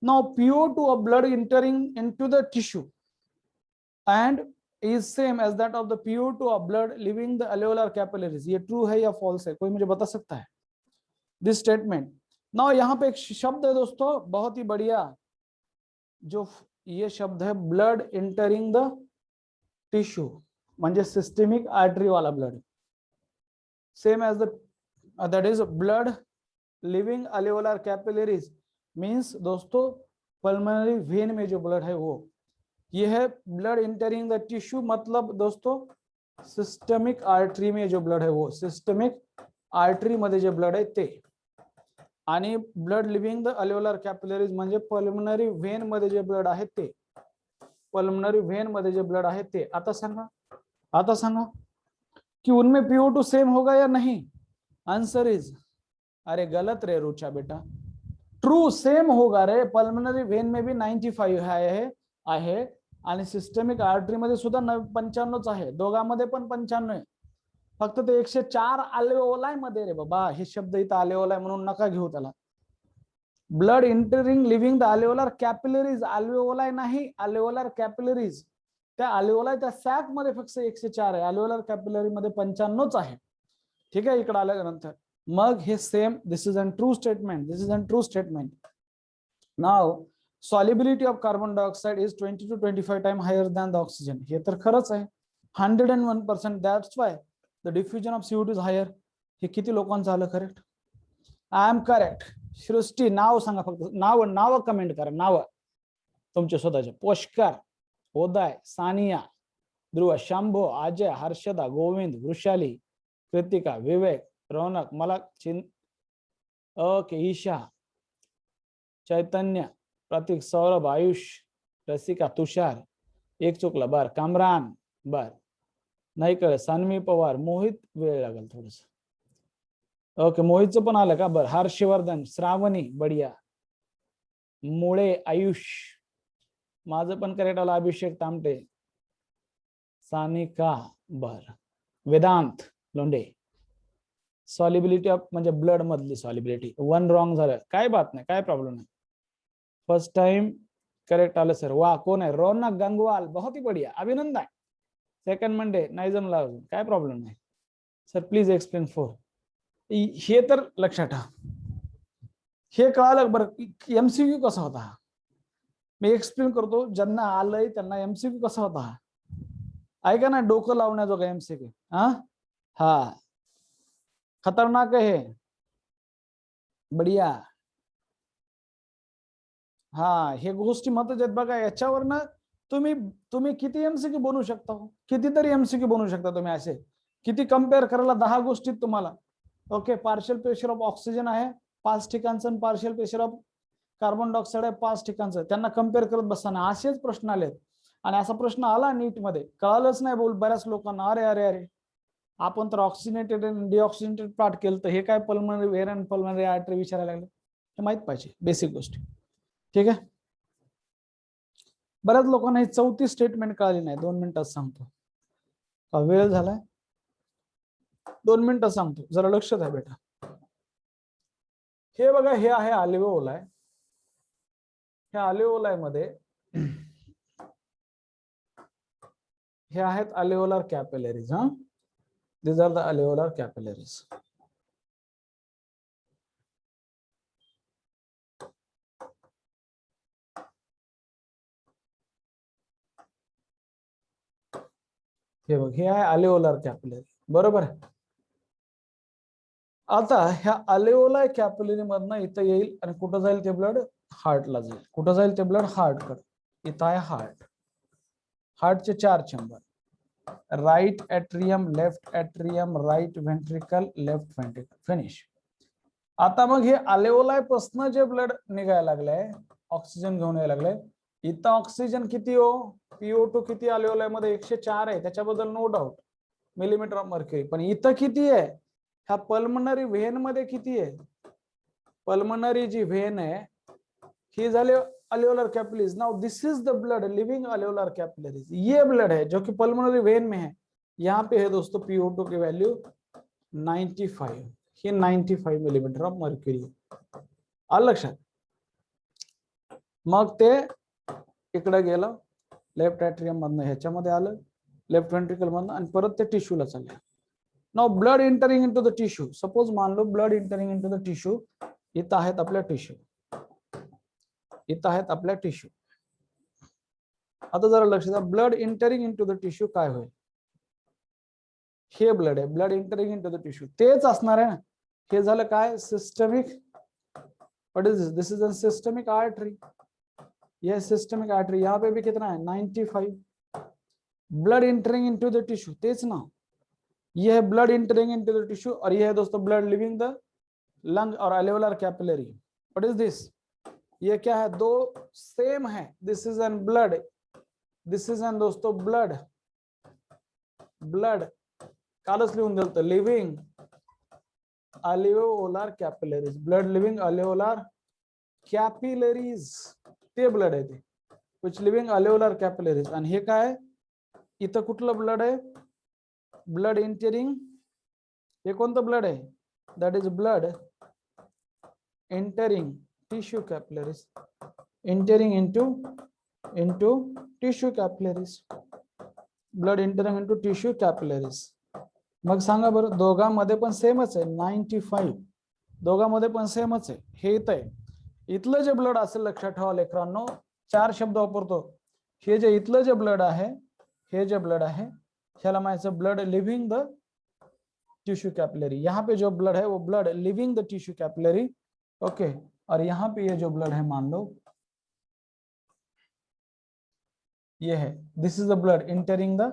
Now PO2 of blood entering into the tissue and is same as that of the PO2 of blood leaving the alveolar capillaries। ये true है या फॉल्स है? कोई मुझे बता सकता है दिस स्टेटमेंट? नाउ यहाँ पे एक शब्द है दोस्तों बहुत ही बढ़िया, जो ये शब्द है ब्लड एंटरिंग द टिश्यू, म्हणजे सिस्टमिक आर्टरी वाला blood. Same as the that is blood leaving alveolar capillaries means दोस्तों पल्मोनरी वेन में जो ब्लड है वो, ये है ब्लड एंटरिंग द टिश्यू, मतलब दोस्तों सिस्टमिक आर्टरी में जो ब्लड है वो, सिस्टमिक आर्टरी मध्ये जे ब्लड आहे ते। आणि blood leaving the alveolar capillaries म्हणजे पल्मोनरी वेन मध्ये जे ब्लड आहे ते, पल्मोनरी वेन मध्ये जे ब्लड आहे ते। आता सांगा कि उनमें PO2 सेम होगा या नहीं? आंसर इज, अरे गलत रे रुचा बेटा, ट्रू सेम होगा रे। पल्मोनरी वेन में भी 95 आहे आणि सिस्टमिक आर्टरी मध्ये सुद्धा 95च आहे, दोघांमध्ये पण 95 आहे। फक्त ते 104 अल्वेओलाई मध्ये रे बाबा, हे शब्द इथं अल्वेओलाई म्हणून नका घेऊ त्याला। Blood entering leaving the alveolar capillaries, alveoli नाही, अल्वेओलार कॅपिलरीज। त्या अल्वेओलाई त्या सॅक मध्ये फक्त 104 आहे, अल्वेओलार कॅपिलरी मध्ये 95च आहे। ठीक आहे, इकडे आल्यानंतर मग हे same, this is an true statement, this is an true statement. Now solubility of carbon dioxide is 20 to 25 times higher than the oxygen। हे तर खरंच आहे 101%। that's why the diffusion of CO2 is higher। हे किती लोकांचं आलं correct? I am correct. सृष्टी नाव सांगा, फक्त नाव comment करा, नाव तुमचे स्वतःचे। पुष्कर, उदय, सानिया, ध्रुव, शंभो, अजय, हर्षदा, गोविंद, वृषाली, कृतिका, विवेक, रौनक, मलक, ओके, ईशा, चैतन्य, प्रतीक, सौरभ, आयुष, रसिका, तुषार, एक चुकला, बर, कामरान, बर, नाही कळलं, सान्वी पवार, मोहित, वेळ लागेल थोडस. ओके, मोहितचं पण आलं का? बर, हर्षवर्धन, श्रावणी, बढिया, मुळे, आयुष, माझं पण करेक्ट आलं, अभिषेक तामटे, सानिका, बर, वेदांत लोंढे, सॉलिबिलिटी ऑफ म्हणजे ब्लड मधली सॉलिबिलिटी, वन रॉंग झालं, काय बात नाही, काय प्रॉब्लेम नाही. फर्स्ट टाइम करेक्ट आलं सर. वाह, कोण आहे? रौनक गंगवाल, बहुत ही बढ़िया, अभिनंदन आहे. सेकंड मंडे नाही जमला अजून, काय प्रॉब्लेम नाही सर. Please explain four. हे तर लक्षात ठेवा, हे कळालं बरं. एमसीक्यू कसा होता मी एक्सप्लेन करतो, ज्यांना आलंय त्यांना. एमसीक्यू कसा होता ऐका ना, डोकं लावण्याजोगा एमसीक्यू. हा, खतरनाक आहे, बढिया. हा, हे गोष्टी महत्वाच्या आहेत बघा. याच्यावरनं तुम्ही किती एमसीक्यू बनवू शकता, कितीतरी एमसीक्यू बनवू शकता तुम्ही. असे किती कंपेअर करायला 10 गोष्टीत तुम्हाला. Okay, partial pressure of oxygen आहे 5 ठिकाणचं, partial pressure of carbon dioxide आहे 5 ठिकाणचं. त्यांना कंपेअर करत बसताना असेच प्रश्न आलेत. आणि असा प्रश्न आला नीट मध्ये, कळालंच नाही बोल बऱ्याच लोकांना. अरे अरे अरे, आपण तर ऑक्सिजनेटेड आणि डिऑक्सिजनेटेड पार्ट केलं, तर हे काय pulmonary vein and pulmonary artery विचारायला लागले. हे माहित पाहिजे, बेसिक गोष्टी. ठीक आहे, बऱ्याच लोकांना ही 34 स्टेटमेंट कळाली नाही. 2 मिनिटात सांगतो, वेळ झालाय, 2 मिनिटात सांगतो, जरा लक्ष द्या बेटा. हे बघा, हे आहे अल्व्हेओलाय. ह्या अल्व्हेओलाय मध्ये हे आहेत alveolar capillaries. these are the alveolar capillaries. हे बघ, हे आहे अल्व्हेओलार कॅपिलरी, बरोबर आहे. आता ह्या अल्व्हेओलार कॅपिलरी मधनं इथं येईल आणि कुठं जाईल ते ब्लड? हार्टला जाईल. कुठं जाईल ते ब्लड? हार्टकडे. इथं आहे हार्ट. हार्टचे 4 chamber, right atrium, left atrium, right ventricle, left ventricle, finish. आता मग हे अल्व्हेओलाय पासून जे ब्लड निघायला लागलंय, ऑक्सिजन घेऊन यायला लागलंय, इथं ऑक्सिजन किती हो? PO2 किती अल्व्हेओलाय मध्ये? 104 आहे, त्याच्याबद्दल no doubt, millimetre of mercury. पण इथं किती आहे? ह्या पल्मनरी व्हेन मध्ये किती आहे? पल्मनरी जी व्हेन आहे ही झाली alveolar capillaries. Now this is the blood leaving alveolar capillaries. ये ब्लड है जो कि पल्मोनरी वेन में है. यहाँ पे है दोस्तों PO2 की value 95. He 95 millimetre of mercury. आलं लक्षात? मग ते इकडे गेलं, लेफ्ट एट्रियम मधनं ह्याच्यामध्ये आलं, लेफ्ट वेंट्रिकल मधनं, आणि परत ते टिश्यूला चाललं. Now blood entering into the tissue. Suppose मान लो blood entering into the tissue. इथं आहेत आपल्या टिश्यू, इथं आहेत आपल्या टिश्यू. आता जरा लक्ष द्या, blood entering into the tissue काय होईल? हे ब्लड आहे, blood entering into the tissue, तेच असणार आहे ना. हे झालं काय? Systemic. What is this? This is a systemic artery. ये सिस्टमिक आर्टरी, यहाँ पे भी कितना है? 95. Blood entering into the tissue, तेच ना. ये है blood entering into the tissue, और ये है दोस्तों ब्लड लिविंग द लंग और अल्वेओलर कैपिलरी. What is this? ये क्या है? दो सेम है. This is an blood, this is an दोस्तों ब्लड. ब्लड कालच लिहून दिलं, leaving alveolar capillaries. Blood leaving alveolar capillaries, ते ब्लड आहे ते, विच लिविंग अल्वेओलर कैपिलरीज. आणि हे काय? इथं कुठलं ब्लड आहे? Blood entering. हे कोणतं ब्लड आहे? That is blood entering tissue capillaries, entering into tissue capillaries. blood entering into tissue capillaries. मग सांगा बरं, दोघांमध्ये पण सेमच आहे 95. दोघांमध्ये पण सेमच आहे. हे इथं आहे, इथलं जे ब्लड असेल, लक्षात ठेवा लेकरांनो, 4 शब्द वापरतो. हे जे इथलं जे ब्लड आहे, हे जे ब्लड आहे, ह्याला म्हणायचं blood leaving the tissue capillary. यहाँ पे जो ब्लड है वो blood living the tissue capillary. Okay, और यहाँ पे ये जो ब्लड है, मान लो ये है, this is the blood entering the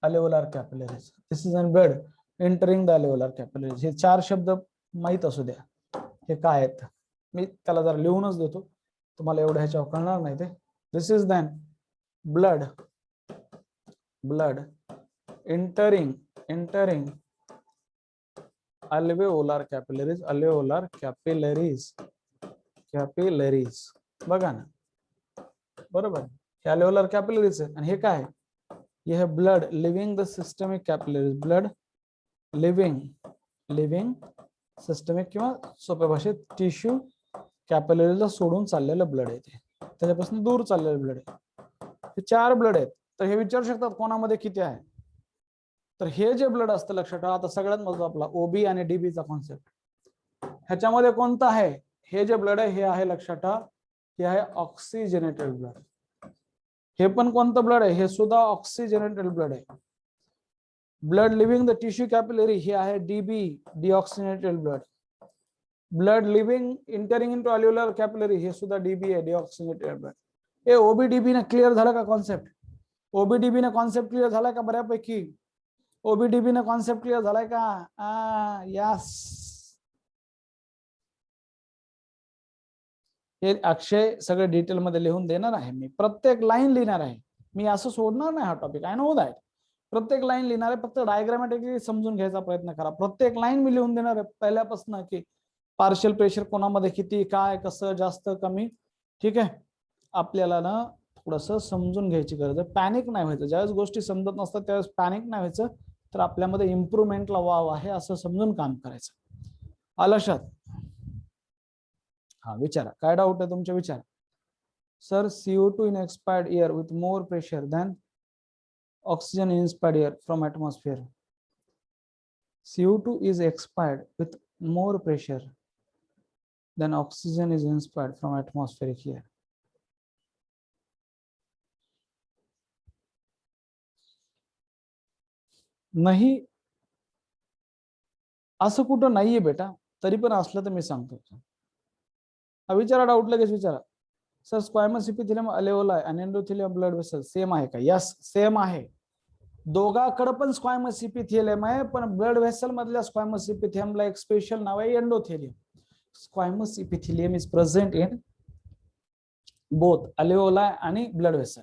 alveolar capillaries. This is an blood entering the alveolar capillaries. हे 4 शब्द माहित असू द्या हे काय आहेत. मी त्याला जरा लिहूनच देतो, तुम्हाला एवढं ह्याच्यावर कळणार नाही ते. This is than blood entering alveolar capillaries बघा ना, बरोबर. हे alveolar capillaries आहे. आणि हे काय, ये है blood living the systemic capillaries. Blood living systemic किंवा सोप्या भाषेत टिश्यू कॅपिलरीला सोडून चाललेलं ब्लड आहे, ते त्याच्यापासून दूर चाललेलं ब्लड आहे. हे 4 ब्लड आहेत. तर हे विचारू शकतात कोणामध्ये किती आहे. तर हे जे ब्लड असतं लक्षात ठेवा. आता सगळ्यात महत्त्वाचा आपला ओबी आणि डीबीचा कॉन्सेप्ट. ह्याच्यामध्ये कोणतं आहे, हे जे ब्लड आहे हे आहे लक्षात ठेवा, हे आहे ऑक्सिजनेटेड ब्लड. हे पण कोणतं ब्लड आहे, हे सुद्धा ऑक्सिजनेटेड ब्लड आहे. Blood leaving the tissue capillary हे आहे DB, deoxygenated blood. Blood leaving entering into alveolar capillary हे सुद्धा डीबी आहे, डिऑक्सिजनेटेड ब्लड. हे ओबीडीबी ने क्लिअर झालं का कॉन्सेप्ट? ओबीडीबी ने कॉन्सेप्ट क्लिअर झालाय का बऱ्यापैकी? ओबीडीबी ने कॉन्सेप्ट क्लिअर झालाय का? यस. हे अक्षय सगळे डिटेल मध्ये लिहून देणार आहे. मी प्रत्येक लाईन लिहिणार आहे. मी असं सोडणार नाही हा टॉपिक. I know that. प्रत्येक लाईन लिहिणार आहे. फक्त डायग्रामॅटिकली समजून घ्यायचा प्रयत्न करा. प्रत्येक लाईन मी लिहून देणार आहे पहिल्यापासून, की पार्शियल प्रेशर कोणामध्ये किती, काय, कसं, जास्त, कमी. ठीक आहे. आपल्याला ना थोडंसं समजून घ्यायची गरज आहे. पॅनिक नाही व्हायचं. ज्यावेळेस गोष्टी समजत नसतात त्यावेळेस पॅनिक नाही व्हायचं. तर आपल्यामध्ये इम्प्रुव्हमेंटला वाव आहे असं समजून काम करायचं. आलं लक्षात? हा, विचारा काय डाऊट आहे तुमचे, विचारा. Sir CO2 in expired air with more pressure than oxygen in inspired air from atmosphere. CO2 is expired with more pressure than oxygen is inspired from atmospheric air. नाही, असं कुठं नाहीये बेटा. तरी पण असलं तर मी सांगतो. विचारा डाऊट, लगेच विचारा. सर स्क्वॅमस इपिथेलियम अल्व्हेओलाई आणि एंडोथेलियम ब्लड वेसल सेम आहे का? यस, सेम आहे. दोघांकडे पण स्क्वॅमस इपिथेलियम आहे, पण ब्लड वेसल मधल्या स्क्वॅमस इपिथेलियमला एक स्पेशल नाव आहे endothelium. Squamous epithelium is present in both alveoli आणि ब्लड वेसल.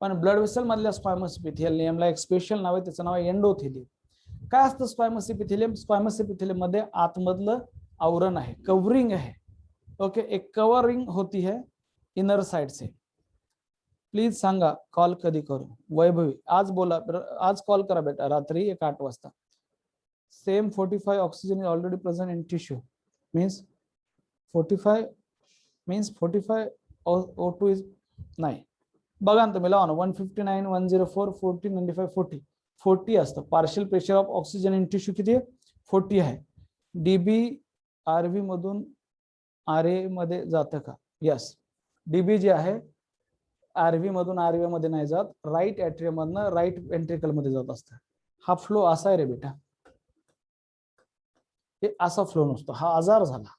पण ब्लड वेसल मधल्या स्क्वॅमस इपिथेलियमला एक स्पेशल नाव आहे, त्याचं नाव आहे एंडोथेलियम. काय असतं स्क्वॅमस इपिथेलियम? स्क्वॅमस इपिथेलियम मध्ये आतमधलं आवरण आहे, कव्हरिंग आहे. ओके, एक कवरिंग होती है इनर साइड से. प्लीज सांगा कॉल कधी करू? वैभवी आज बोला, आज कॉल करा बेटा, रात्री 8 वाजता. Same 45 oxygen is already present in tissue means 45 means 45 O2 is नाही. बघा ना तुम्ही, लावा ना 159 104 40 95 40 40 असतं. Partial pressure of oxygen in tissue किती आहे? 40 आहे. डीबी आरव्ही मधून आरए मध्ये जातं का? यस. डीबी जे आहे आरव्ही मधून आरव्ही मध्ये नाही जात, राईट एट्रियम मधनं राईट वेंट्रिकल मध्ये जात असतं. हा फ्लो असा आहे रे बेटा, हे असा फ्लो नसतो. हा आजार झाला.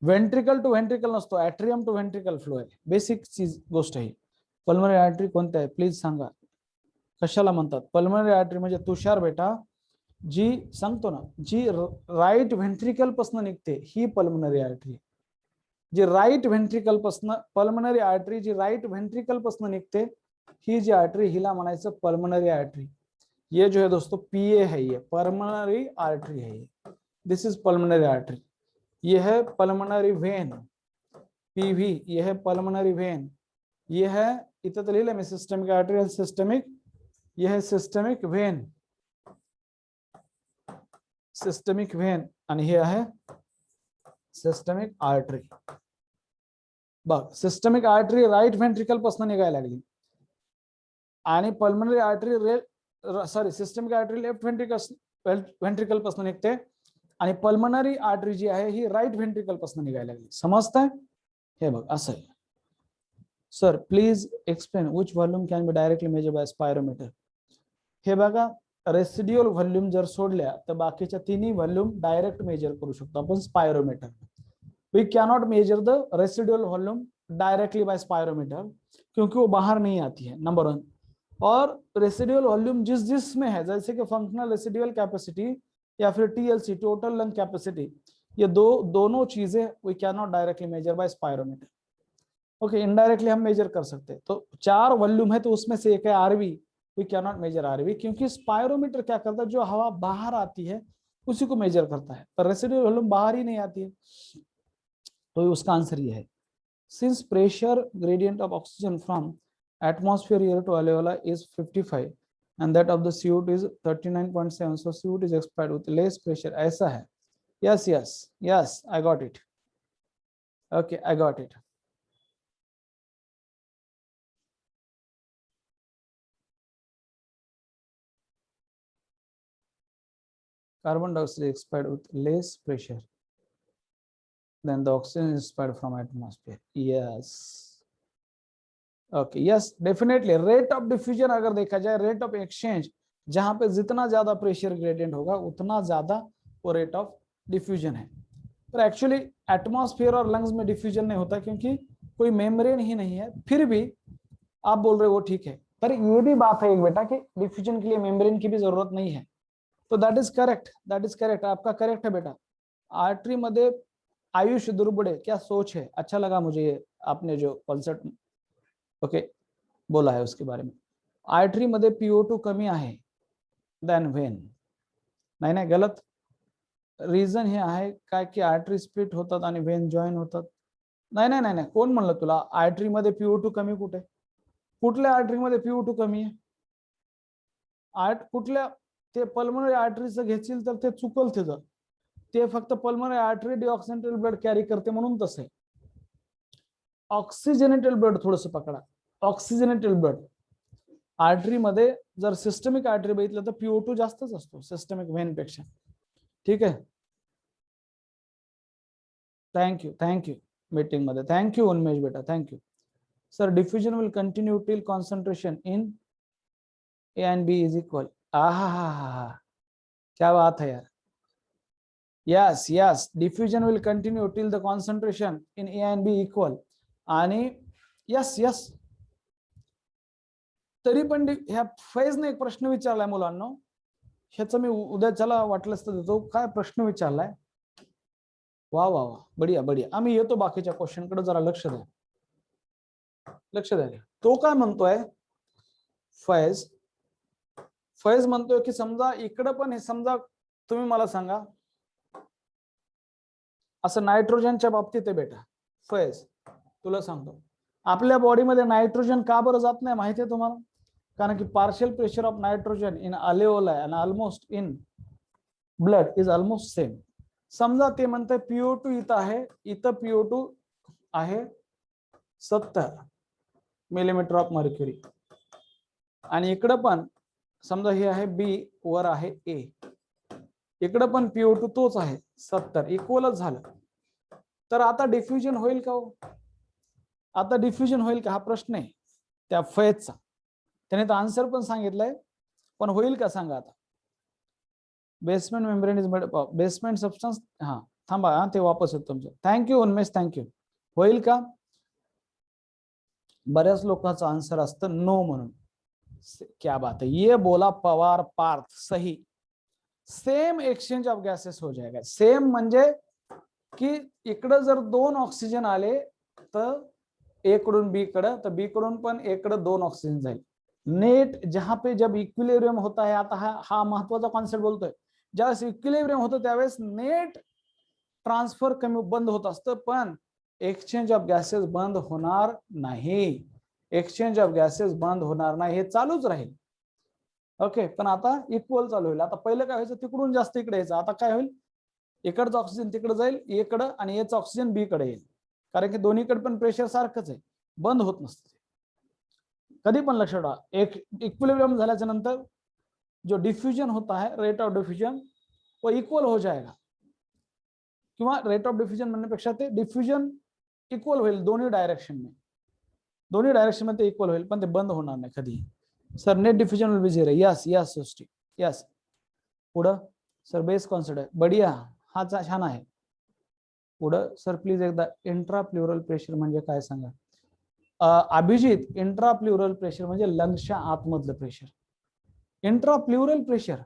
वेंट्रिकल टू वेंट्रिकल नसतो, एट्रियम टू वेंट्रिकल फ्लो आहे. बेसिक चीज गोष्ट आहे. पल्मनरी आर्टरी कोणत्या आहे प्लीज सांगा. कशाला म्हणतात पल्मनरी आर्टरी? म्हणजे तुषार बेटा, जी सांगतो ना, जी राईट व्हेंट्रिकल पासून निघते ही पल्मनरी आर्टरी. जी राईट व्हेंट्रिकल पासून, पल्मनरी आर्टरी जी राईट व्हेंट्रिकल पासून निघते ही जी आर्टरी, हिला म्हणायचं पल्मनरी आर्टरी. ये जो है दोस्तों PA है, ये पल्मनरी आर्टरी है. This is pulmonary artery. ये है पल्मनरी वेन PV, ये है पल्मनरी वेन. ये है इथं तर लिहिलंय मी सिस्टमिक आर्टरी, सिस्टमिक, ये है सिस्टमिक वेन, सिस्टमिक वेन, आणि हे आहे सिस्टमिक आर्टरी. बघ, सिस्टमिक आर्टरी राईट व्हेंट्रिकल पासून निघायला लागली आणि pulmonary artery sorry systemic artery left ventricle पासून निघते आणि पल्मनरी आर्टरी जी आहे ही राईट व्हेंट्रिकल पासून निघायला लागली. समजतंय? हे बघ असं आहे. Sir please explain which volume can be directly measure by spirometer. हे बघा, रेसिड्युअल व्हॉल्यूम जर सोडल्या तर बाकीच्या तिन्ही व्हॉल्यूम डायरेक्ट मेजर करू शकतो आपण spirometer. We cannot measure the residual volume directly by spirometer क्योंकि वो बाहर नहीं आती है, नंबर 1. और रेसिडुअल वॉल्यूम जिस जिस में है, जैसे कि फंक्शनल रेसिडुअल कैपेसिटी या फिर टीएलसी, टोटल लंग कैपेसिटी, ये दोनों चीजें we can not directly measure by spirometer. Okay, indirectly हम मेजर कर सकते हैं। तो 4 वॉल्यूम है, तो उसमें से एक है RV, we can not measure RV, क्योंकि स्पायरोमीटर क्या करता है, जो हवा बाहर आती है उसी को मेजर करता है, पर रेसिडुअल वॉल्यूम बाहर ही नहीं आती है। तो उसका आंसर ये है, since pressure gradient of oxygen from atmosphere here to alveoli is 55 and that of the CO2 is 39.7, so CO2 is expired with less pressure. ऐसा है। Yes, yes, yes, I got it. Okay, I got it. Carbon dioxide is expired with less pressure than the oxygen is expired from atmosphere. Yes. Okay, yes definitely. Rate of diffusion अगर देखा जाए, rate of exchange, जहां पे जितना ज्यादा pressure gradient होगा उतना ज्यादा वो रेट ऑफ डिफ्यूजन है। पर एक्चुअली एटमॉस्फेयर और लंग्स में डिफ्यूजन नहीं होता, क्योंकि कोई मेम्ब्रेन ही नहीं है। फिर भी आप बोल रहे हो वो ठीक है, पर ये भी बात है एक बेटा कि डिफ्यूजन के लिए मेम्ब्रेन की भी जरूरत नहीं है। तो that is correct, that is correct, आपका करेक्ट है बेटा। आर्टरी मध्ये आयुष दुर्बड़े, क्या सोच है, अच्छा लगा मुझे ये आपने जो कॉन्सेप्ट ओके बोला है उसके बारे में। आर्टरी मध्ये PO2 कमी आहे देन व्हेन, नाही नाही गलत। रिझन हे आहे काय की आर्टरी स्प्लिट होतात आणि व्हेन जॉईन होतात। नाही नाही नाही, कोण म्हणलं तुला आर्टरी मध्ये PO2 कमी? कुठे, कुठल्या आर्टरी मध्ये PO2 कमी आहे? कुठल्या, ते पल्मोनरी आर्टरीचं घेशील तर ते चुकल तिथं, ते फक्त pulmonary artery deoxygenated blood carry करते म्हणून तसं आहे। ऑक्सिजनेटेड ब्लड थोडस पकडा, ऑक्सिजनेटेड ब्लड आर्टरी मध्ये जर सिस्टमिक आर्टरी बघितलं तर PO2 जास्तच असतो सिस्टमिक व्हेन पेक्षा। ठीक आहे, थँक्यू मीटिंग मध्ये, थँक्यू उन्मेश बेटा, thank you sir. Diffusion will continue till concentration in A and B is equal। आहा, क्या बात है यार। Yes yes, diffusion will continue till the concentration in A and B equal. आणि यस यस, तरी पण ह्या फैजने एक प्रश्न विचारलाय मुलांनो, ह्याचा मी उद्याच्याला वाटलंच तर देतो। काय प्रश्न विचारलाय, वा वा वा, बढिया बढिया। आम्ही येतो बाकीच्या क्वेश्चन कडे, जरा लक्ष द्या, लक्ष द्या। तो काय म्हणतोय फैज म्हणतोय की समजा इकडं पण हे, समजा तुम्ही मला सांगा असं नायट्रोजनच्या बाबतीत आहे बेटा। फैज तुला सांगतो, आपल्या बॉडीमध्ये नायट्रोजन का बरं जात नाही माहिती आहे तुम्हाला? कारण की partial pressure of nitrogen in alveoli and almost in blood is almost same. समजा ते म्हणते PO2 इथं आहे, इथं PO2 आहे 70 मिलीमीटर ऑफ मर्क्युरी, आणि इकडं पण समजा हे आहे B, वर आहे A, इकडं पण PO2 तोच आहे 70, इक्वलच झालं। तर आता डिफ्युजन होईल का हो? आता डिफ्युजन होईल का हा प्रश्न आहे त्या फैजचा। त्याने तर आन्सर पण सांगितलंय, पण होईल का सांगा आता? Basement membrane is made of basement substance. हा थांबा, हा ते वापस येतो तुमचं। Thank you Unmesh, thank you. होईल का? बऱ्याच लोकांचं आन्सर असतं नो म्हणून। क्या बात है, ये बोला पवार पार्थ, सही। सेम एक्सचेंज ऑफ गॅसेस हो जाएगा। सेम म्हणजे की इकडे जर 2 ऑक्सिजन आले तर ए कडून बी कडे, तर बी कडून पण ए कडे 2 ऑक्सिजन जाईल। नेट जहां पे जब इक्विलिब्रियम होता है, आता हा महत्वाचा कॉन्सेप्ट बोलतोय, ज्यावेळेस इक्विलिब्रियम होतं त्यावेळेस नेट ट्रान्सफर कमी बंद होत असतं, पण एक्सचेंज ऑफ गॅसेस बंद होणार नाही। एक्सचेंज ऑफ गॅसेस बंद होणार नाही, हे चालूच राहील। ओके, पण आता इक्वल चालू होईल। आता पहिलं काय व्हायचं, तिकडून जास्त इकडे यायचं, आता काय होईल, इकडचं ऑक्सिजन तिकडे जाईल ए कडे आणि याचं ऑक्सिजन बी कडे येईल, कारण की दोन्हीकडे पण प्रेशर सारखंच आहे, बंद होत नसतं कधी पण। लक्षात ठेवा, एक इक्विलिब्रियम झाल्याच्या नंतर जो डिफ्यूजन होता है, रेट ऑफ डिफ्यूजन वो इक्वल हो जाएगा, किंवा रेट ऑफ डिफ्यूजन म्हणण्यापेक्षा ते डिफ्यूजन इक्वल होईल दोन्ही डायरेक्शन में, दोन्ही डायरेक्शन में ते इक्वल होईल, पण ते बंद होणार नाही कधी। Sir net diffusion will be 0। Yes yes सृष्टी, यस। पुढं सर बेस कॉन्सेप्ट आहे, बढिया, हा छान आहे। पुढं सर प्लीज एकदा इंट्रा प्लुरल प्रेशर म्हणजे काय सांगा। अभिजित इंट्राप्ल्युरल प्रेशर म्हणजे लंग्सच्या आतमधलं प्रेशर. इंट्राप्ल्युरल प्रेशर,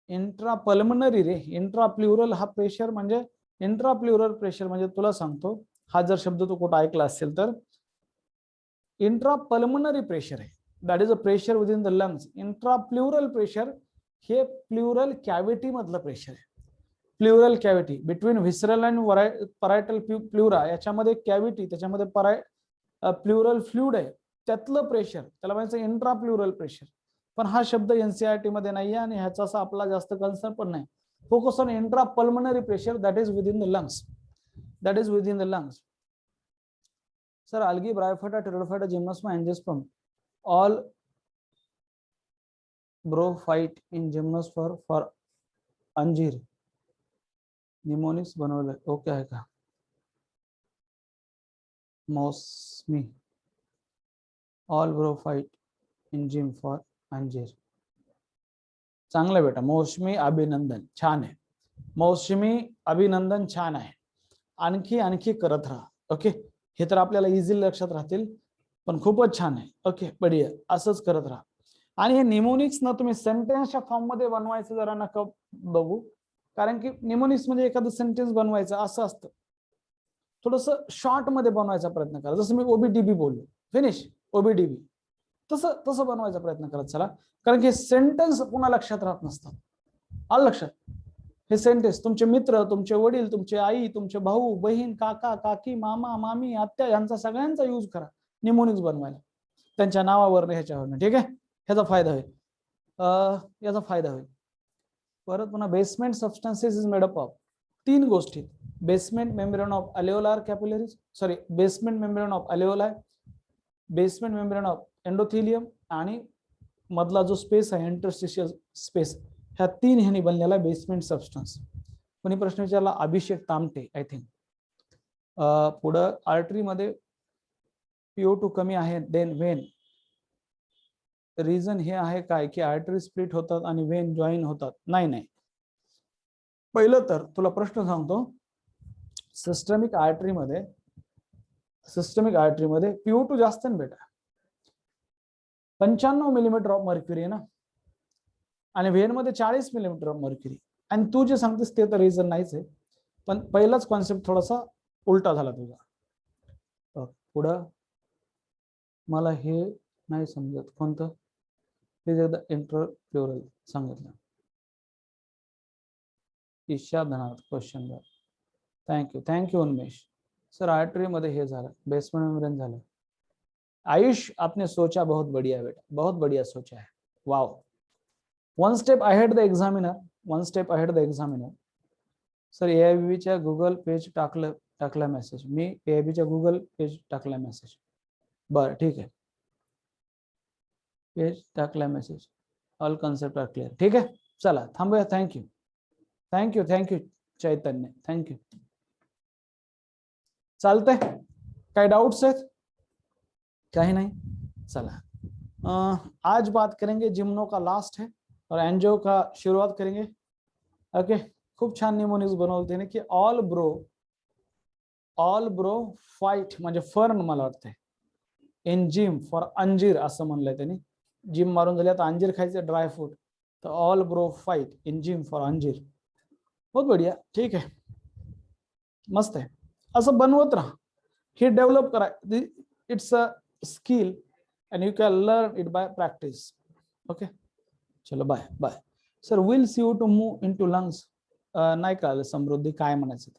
इंट्रापल्मनरी रे, इंट्राप्ल्युरल हा प्रेशर म्हणजे इंट्राप्ल्युरल प्रेशर म्हणजे तुला सांगतो, हा जर शब्द तू कुठं ऐकला असेल तर इंट्रापल्मनरी प्रेशर आहे. That is a pressure within the lungs. Intrapleural pressure हे प्ल्युरल कॅव्हिटी मधलं प्रेशर आहे. Pleural cavity between visceral and parietal pleura, याच्यामध्ये कॅव्हिटी, त्याच्यामध्ये प्ल्युरल फ्लुइड आहे, त्यातलं प्रेशर त्याला म्हणायचं इंट्राप्ल्युरल प्रेशर. पण हा शब्द एनसीईआरटी मध्ये नाहीये आणि ह्याचा असा आपला जास्त कन्सर्न पण नाही. Focus on intrapulmonary pressure, that is within the lungs, that is within the lungs. Sir algae, bryophyta, pteridophyta, gymnosperm, angiosperm all brophyte in gymnosperm for अंजीर निमोनिक्स बनवलंय. ओके आहे का? मौसमी ऑल ब्रोफाइट इन जिम फॉर अंजीर. चांगलं बेटा, मौसमी अभिनंदन, छान आहे. मौसमी अभिनंदन छान आहे. आणखी आणखी करत राहा. ओके, हे तर आपल्याला इझिली लक्षात राहतील, पण खूपच छान आहे. ओके बढिया, असंच करत राहा. आणि हे निमोनिक्स ना तुम्ही सेंटेन्सच्या फॉर्म मध्ये बनवायचं जरा नका बघू, कारण की निमोनिक्स म्हणजे एखादं सेंटेन्स बनवायचं असं असतं. थोडस शॉर्ट मध्ये बनवायचा प्रयत्न करा. जसं मी ओबीडीबी बोललो, फिनिश ओबीडीबी, तसं तसं बनवायचा प्रयत्न करत चला, कारण की सेंटेन्स पुन्हा लक्षात राहत नसतात. आलं लक्षात? हे सेंटेन्स तुमचे मित्र, तुमचे वडील, तुमचे आई, तुमचे भाऊ बहीण, काका काकी, मामा मामी, आत्या यांचा सगळ्यांचा यूज करा निमोनिक्स बनवायला, त्यांच्या नावावर ह्याच्यावर. ठीक आहे, ह्याचा फायदा होईल, याचा फायदा होईल. परत पुन्हा basement substances is made up of 3 गोष्टी. Basement membrane of alveolar capillaries, sorry basement membrane of alveoli, basement membrane of endothelium आणि मधला जो स्पेस आहे इंटरस्टिशियल स्पेस, ह्या 3 ह्यानी बनलेला बेसमेंट सबस्टन्स. कोणी प्रश्न विचारला, अभिषेक तामटे आय थिंक. पुढं आर्टरी मध्ये PO2 कमी आहे, देन वेन. रिझन हे आहे काय की आर्टरी स्प्लिट होतात आणि वेन जॉईन होतात. नाही नाही, पहिलं तर तुला प्रश्न सांगतो, सिस्टमिक आर्टरी मध्ये PO2 जास्त आहे बेटा, 95 मिलीमीटर ऑफ मर्क्युरी आहे ना, आणि व्हेन मध्ये 40 मिलीमीटर ऑफ मर्क्युरी. आणि तू जे सांगतेस ते तर रिझन नाहीच आहे, पण पहिलाच कॉन्सेप्ट थोडासा उलटा झाला तुझा. पुढं मला हे नाही समजत कोणतं, प्लीज एकदा इंटरप्ल्युरल सांगितलं. Isha धनात question were, thank you Unmesh. Sir artery मध्ये हे झालं, बेसमेंट मेम्ब्रेन झालं. आयुष आपने सोचा बहुत बढ़िया बेटा, बहुत बढ़िया सोचा है, wow. One step ahead the examiner, one step ahead the examiner. Sir एआयबीच्या गुगल पेज टाकला मेसेज. मी एआयबीच्या गुगल पेज टाकला मेसेज. बरं ठीक आहे, पेज टाकला message, all concept are clear. ठीक आहे, चला थांबूया. Thank you Chaitanya, thank you. चालतंय, काय डाउट्स आहेत? काही नाही, चला. आज बात करेंगे जिम्नो का लास्ट है और एंजियो का शुरुआत करेंगे. ओके, खूप छान निमोनिक्स बनवते ना की ऑल ब्रो फाइट म्हणजे फर्न, मला वाटतंय इन जिम फॉर अंजीर असं म्हणलंय त्यांनी. जिम मारून झाली आता अंजीर खायचं, ड्राय फ्रूट, तर all bro fight in gym for अंजीर. बहुत बढ़िया, ठीक आहे, मस्त आहे. असं बनवत राहा, हे डेव्हलप करा. It's a skill and you can learn it by practice. Okay, चलो bye bye. Sir will CO2 move into lungs, नाही कळलं समृद्धी काय म्हणायचं,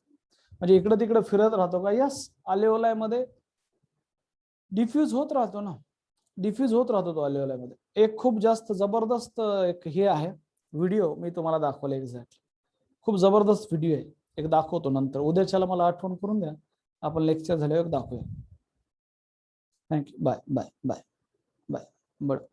म्हणजे इकडे तिकडे फिरत राहतो का? यस, अल्व्हेओलाय मध्ये डिफ्यूज होत राहतो ना, डिफ्यूज होत राहतो तो अल्व्हेओलाय मध्ये. एक खूप जास्त जबरदस्त एक हे आहे व्हिडिओ, मी तुम्हाला दाखवला एक्झॅक्टली, खूप जबरदस्त व्हिडिओ आहे, एक दाखवतो नंतर. उद्याच्याला मला आठवण करून द्या, आपण लेक्चर झाल्यावर दाखवूया. Thank you, bye bye bye bye. बरं.